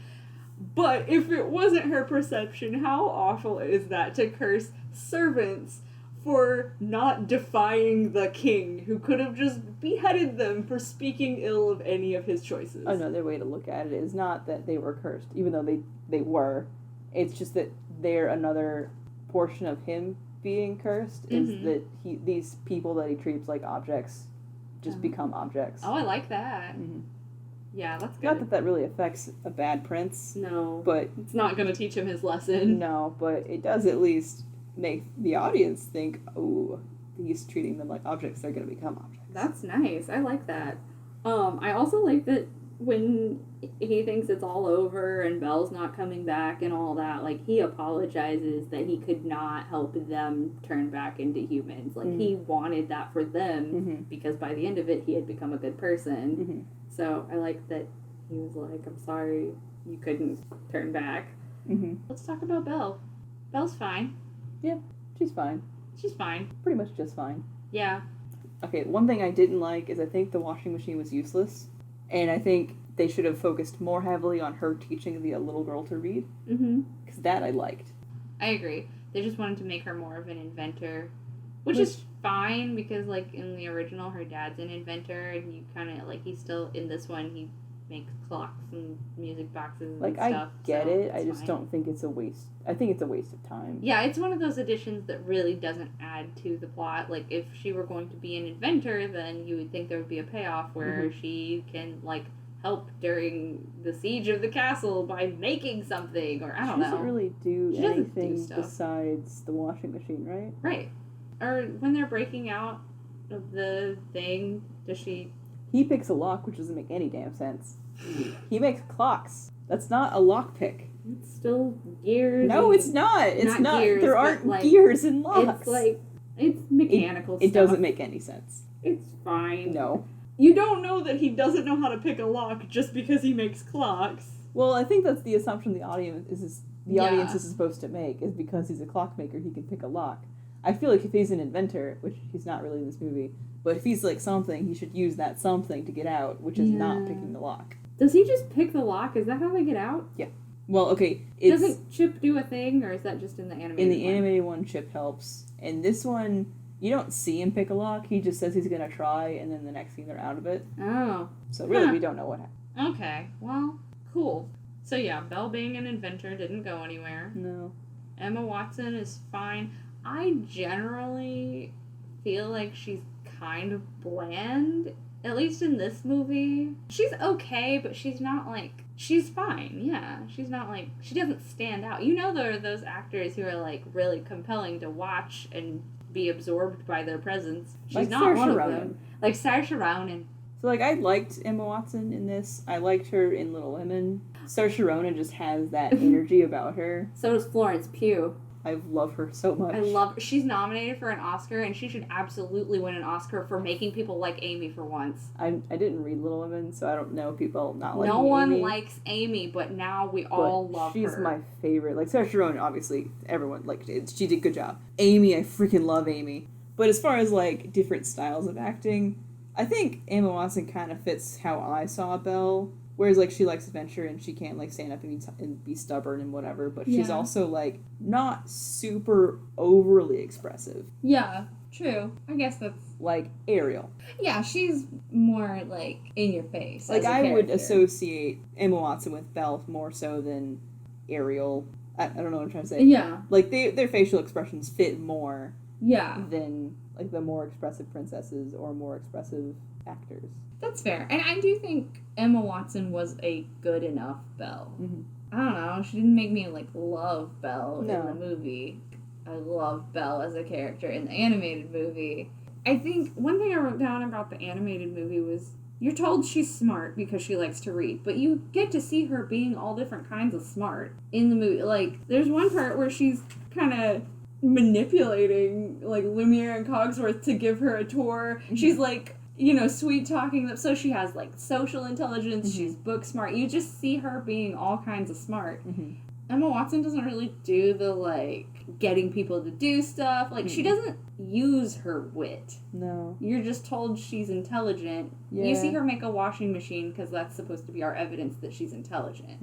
But if it wasn't her perception, how awful is that to curse servants for not defying the king, who could have just beheaded them for speaking ill of any of his choices? Another way to look at it is not that they were cursed, even though they were. It's just that they're another portion of him being cursed, is that these people that he treats like objects just become objects. Oh, I like that. Yeah, that's good. Not that that really affects a bad prince. No. But it's not going to teach him his lesson. No, but it does at least make the audience think, oh, he's treating them like objects, they're going to become objects. That's nice. I like that. I also like that when he thinks it's all over and Belle's not coming back and all that, like, he apologizes that he could not help them turn back into humans. Like, he wanted that for them because by the end of it, he had become a good person. So I like that he was like, I'm sorry you couldn't turn back. Let's talk about Belle. Belle's fine. Yeah, she's fine. She's fine. Pretty much just fine. Yeah. Okay, one thing I didn't like is I think the washing machine was useless. And I think they should have focused more heavily on her teaching the little girl to read. Because that I liked. I agree. They just wanted to make her more of an inventor. Which is fine, because, like, in the original, her dad's an inventor, and you kind of, like, he's still, in this one, he makes clocks and music boxes and stuff. I get it, I just don't think it's a waste. I think it's a waste of time. Yeah, it's one of those additions that really doesn't add to the plot. Like, if she were going to be an inventor, then you would think there would be a payoff where she can, like, help during the siege of the castle by making something, or I don't know. She doesn't really do anything besides the washing machine, right? Right. Or when they're breaking out of the thing, does she... He picks a lock, which doesn't make any damn sense. He makes clocks. That's not a lockpick. It's still gears. No, it's not. It's not. Gears, there aren't gears in locks. It's like, it's mechanical stuff. It doesn't make any sense. It's fine. No. You don't know that he doesn't know how to pick a lock just because he makes clocks. Well, I think that's the assumption the audience is supposed to make, is because he's a clockmaker, he can pick a lock. I feel like if he's an inventor, which he's not really in this movie, but if he's like something, he should use that something to get out, which is not picking the lock. Does he just pick the lock? Is that how they get out? Yeah. Well, okay. Doesn't Chip do a thing, or is that just in the animated one? In the animated one, Chip helps. In this one, you don't see him pick a lock. He just says he's going to try, and then the next thing they're out of it. Oh. So really, we don't know what happened. Okay. Well, cool. So yeah, Belle being an inventor didn't go anywhere. No. Emma Watson is fine. I generally feel like she's kind of bland, at least in this movie. She's okay, but she's not like... She's fine, yeah. She's not like... She doesn't stand out. You know, there are those actors who are, like, really compelling to watch and be absorbed by their presence. She's like not one of them. Like Saoirse Ronan. So, like, I liked Emma Watson in this. I liked her in Little Women. Saoirse Ronan just has that energy about her. So does Florence Pugh. I love her so much. I love her. She's nominated for an Oscar, and she should absolutely win an Oscar for making people like Amy for once. I didn't read Little Women, so I don't know people not liking Amy. No one Amy, likes Amy, but now we all love her. She's my favorite. Like, Saoirse Ronan, obviously, everyone liked it. She did a good job. Amy, I freaking love Amy. But as far as, like, different styles of acting, I think Emma Watson kind of fits how I saw Belle. Whereas, like, she likes adventure and she can't, like, stand up and be stubborn and whatever. But she's also, like, not super overly expressive. Yeah, true. I guess that's... Like, Ariel. Yeah, she's more, like, in your face. Like, I would associate Emma Watson with Belle more so than Ariel. I don't know what I'm trying to say. Yeah. Like, their facial expressions fit more than, like, the more expressive princesses or more expressive actors. That's fair. And I do think Emma Watson was a good enough Belle. Mm-hmm. I don't know. She didn't make me, like, love Belle in the movie. I love Belle as a character in the animated movie. I think one thing I wrote down about the animated movie was you're told she's smart because she likes to read, but you get to see her being all different kinds of smart in the movie. Like, there's one part where she's kind of manipulating, like, Lumiere and Cogsworth to give her a tour. Mm-hmm. She's, like... you know, sweet-talking them. So she has, like, social intelligence. She's book-smart. You just see her being all kinds of smart. Emma Watson doesn't really do the, like, getting people to do stuff. Like, she doesn't use her wit. No. You're just told she's intelligent. Yeah. You see her make a washing machine because that's supposed to be our evidence that she's intelligent.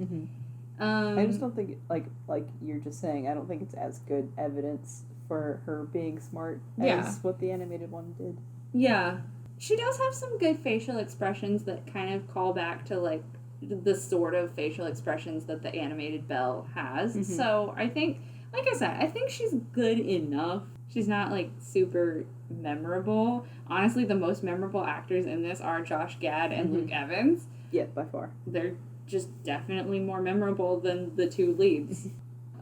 I just don't think, like you're just saying, I don't think it's as good evidence for her being smart as what the animated one did. Yeah. She does have some good facial expressions that kind of call back to, like, the sort of facial expressions that the animated Belle has. So I think, like I said, I think she's good enough. She's not, like, super memorable. Honestly, the most memorable actors in this are Josh Gad and Luke Evans. Yeah, by far. They're just definitely more memorable than the two leads.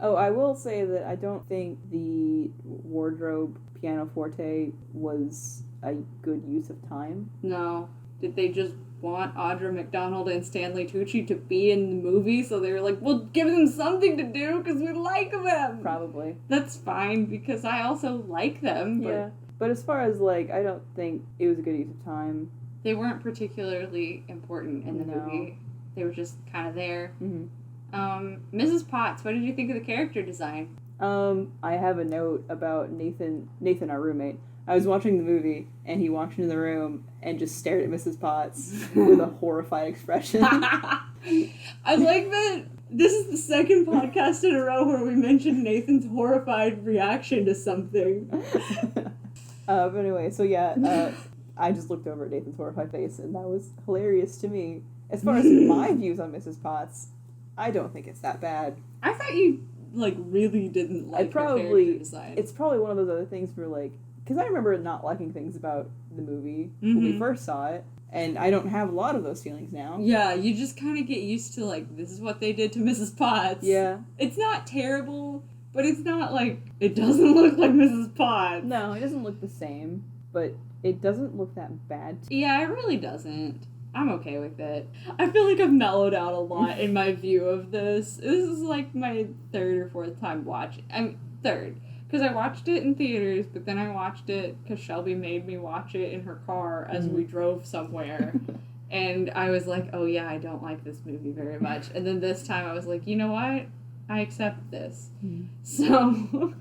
Oh, I will say that I don't think the wardrobe pianoforte was a good use of time. No. Did they just want Audra McDonald and Stanley Tucci to be in the movie, so they were like, we'll give them something to do because we like them? Probably. That's fine, because I also like them. But yeah. But as far as, like, I don't think it was a good use of time. They weren't particularly important in the No. movie. They were just kind of there. Mm-hmm. Mrs. Potts, what did you think of the character design? I have a note about Nathan, our roommate. I was watching the movie, and he walked into the room and just stared at Mrs. Potts with a horrified expression. I like that this is the second podcast in a row where we mentioned Nathan's horrified reaction to something. But anyway, so yeah, I just looked over at Nathan's horrified face, and that was hilarious to me. As far as my views on Mrs. Potts, I don't think it's that bad. I thought you, like, really didn't like her character design. It's probably one of those other things where, like, because I remember not liking things about the movie when we first saw it, and I don't have a lot of those feelings now. Yeah, you just kind of get used to, like, this is what they did to Mrs. Potts. Yeah. It's not terrible, but it's not, like, it doesn't look like Mrs. Potts. No, it doesn't look the same, but it doesn't look that bad. Yeah, it really doesn't. I'm okay with it. I feel like I've mellowed out a lot in my view of this. This is, like, my third or fourth time watching. Third. Because I watched it in theaters, but then I watched it because Shelby made me watch it in her car as we drove somewhere. And I was like, oh yeah, I don't like this movie very much. And then this time I was like, you know what? I accept this. So,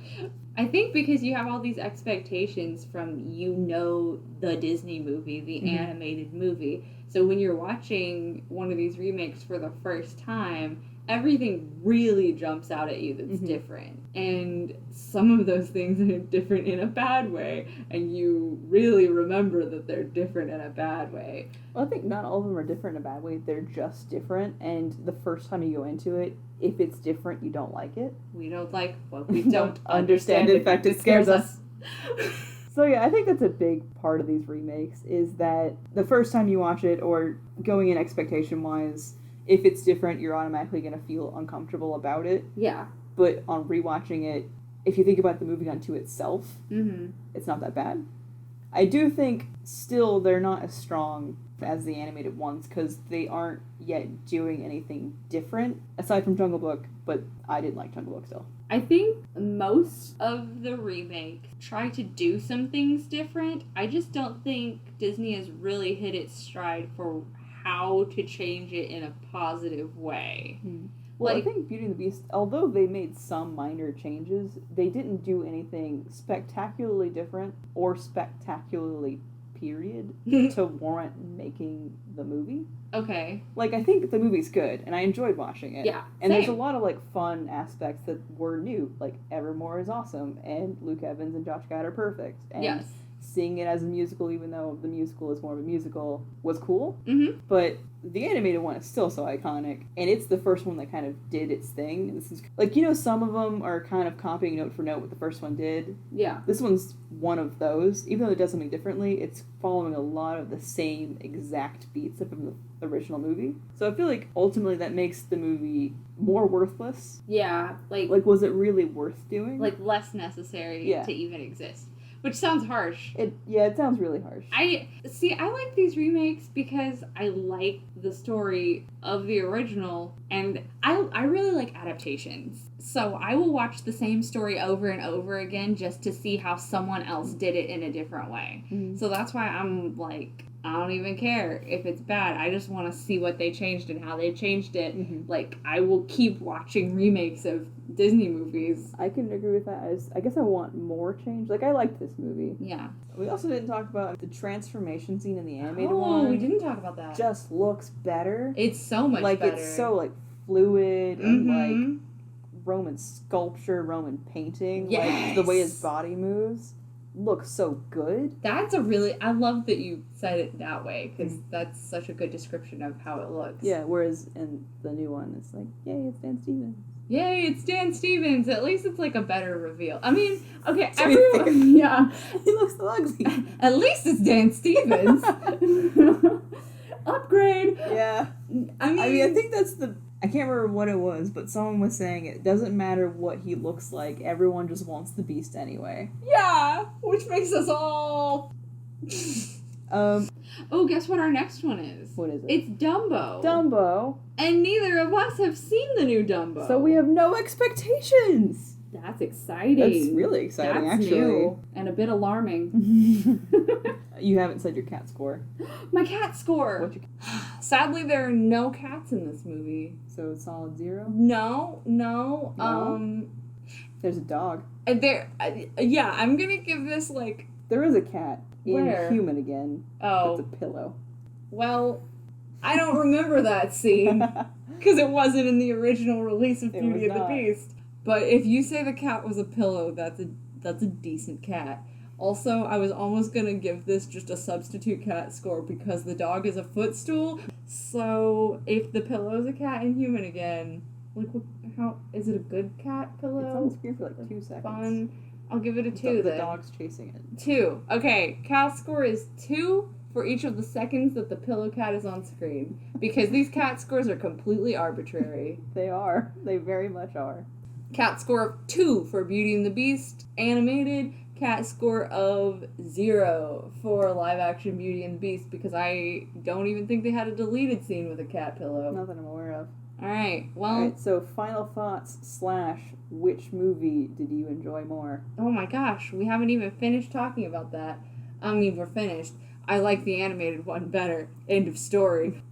I think because you have all these expectations from, the Disney movie, the animated movie. So when you're watching one of these remakes for the first time, everything really jumps out at you that's different. And some of those things are different in a bad way, and you really remember that they're different in a bad way. Well, I think not all of them are different in a bad way. They're just different, and the first time you go into it, if it's different, you don't like it. We don't like what we don't understand. In fact, it scares us. So yeah, I think that's a big part of these remakes, is that the first time you watch it, or going in expectation-wise, if it's different, you're automatically going to feel uncomfortable about it. Yeah. But on rewatching it, if you think about the movie unto itself, it's not that bad. I do think still they're not as strong as the animated ones, because they aren't yet doing anything different, aside from Jungle Book, but I didn't like Jungle Book still. I think most of the remakes try to do some things different. I just don't think Disney has really hit its stride for how to change it in a positive way. Well, I think Beauty and the Beast, although they made some minor changes, they didn't do anything spectacularly different or spectacularly period to warrant making the movie. Okay. Like, I think the movie's good, and I enjoyed watching it. Yeah, and same. there's a lot of, like, fun aspects that were new. Like, Evermore is awesome, and Luke Evans and Josh Gad are perfect. And yes. Seeing it as a musical, even though the musical is more of a musical, was cool. But the animated one is still so iconic, and it's the first one that kind of did its thing. This is, like, some of them are kind of copying note for note what the first one did. Yeah. This one's one of those. Even though it does something differently, it's following a lot of the same exact beats from the original movie. So I feel like ultimately that makes the movie more worthless. Yeah, like was it really worth doing? Like, less necessary to even exist. Which sounds harsh. It sounds really harsh. I like these remakes because I like the story of the original, and I really like adaptations. So I will watch the same story over and over again just to see how someone else did it in a different way. So that's why I'm like, I don't even care if it's bad. I just want to see what they changed and how they changed it. Like, I will keep watching remakes of Disney movies. I can agree with that. I guess I want more change. Like, I liked this movie. Yeah. We also didn't talk about the transformation scene in the animated one. Oh, we didn't talk about that. Just looks better. It's so much better. Like, it's so, like, fluid and, like, Roman sculpture, Roman painting. Yes. Like, the way his body moves. looks so good. That's I love that you said it that way, because that's such a good description of how it looks. Yeah, whereas in the new one, it's like, yay, it's Dan Stevens. Yay, it's Dan Stevens. At least it's like a better reveal. I mean, okay, To be fair. everyone, yeah. He looks so ugly. At least it's Dan Stevens. Upgrade. Yeah. I mean, I think that's I can't remember what it was, but someone was saying it doesn't matter what he looks like, everyone just wants the Beast anyway. yeah, which makes us all... Oh, guess what our next one is? What is it? It's Dumbo. Dumbo. And neither of us have seen the new Dumbo. So we have no expectations. That's exciting. That's really exciting, That's actually. new and a bit alarming. You haven't said your cat score. My cat score. What's your Sadly, there are no cats in this movie. So it's solid 0? No. No? There's a dog. Yeah, I'm gonna give this like... There is a cat in Where? Human Again. Oh. It's a pillow. Well, I don't remember that scene because it wasn't in the original release of It Beauty was and the not. Beast. But if you say the cat was a pillow, that's a decent cat. Also, I was almost gonna give this just a substitute cat score because the dog is a footstool. So if the pillow is a cat in Human Again, like how is it a good cat pillow? It's on the screen for like 2 seconds. Fun. I'll give it a 2 The then. dog's chasing it. 2. Okay, cat score is 2 for each of the seconds that the pillow cat is on screen. Because these cat scores are completely arbitrary. They are. They very much are. Cat score of 2 for Beauty and the Beast animated. Cat score of 0 for live action Beauty and the Beast because I don't even think they had a deleted scene with a cat pillow. Not that I'm aware of. Alright, well... Alright, so final thoughts / which movie did you enjoy more? Oh my gosh, we haven't even finished talking about that. I mean, we're finished. I like the animated one better. End of story.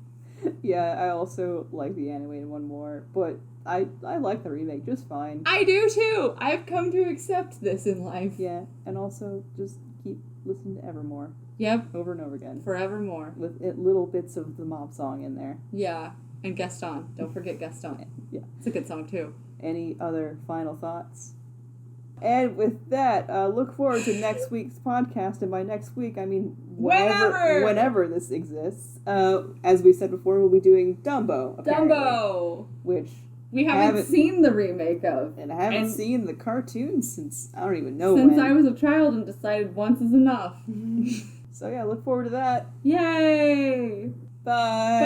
Yeah, I also like the animated one more, but I like the remake just fine. I do too! I've come to accept this in life. Yeah, and also just keep listening to Evermore Yep, over and over again. forevermore. With little bits of the mob song in there. Yeah, and Gaston. Don't forget Gaston. Yeah. It's a good song too. Any other final thoughts? And with that, look forward to next week's podcast. And by next week, I mean whenever this exists. As we said before, we'll be doing Dumbo. Apparently, Dumbo! which We haven't seen the remake of. and I haven't seen the cartoon since I don't even know Since when. I was a child and decided once is enough. So yeah, look forward to that. Yay! Bye.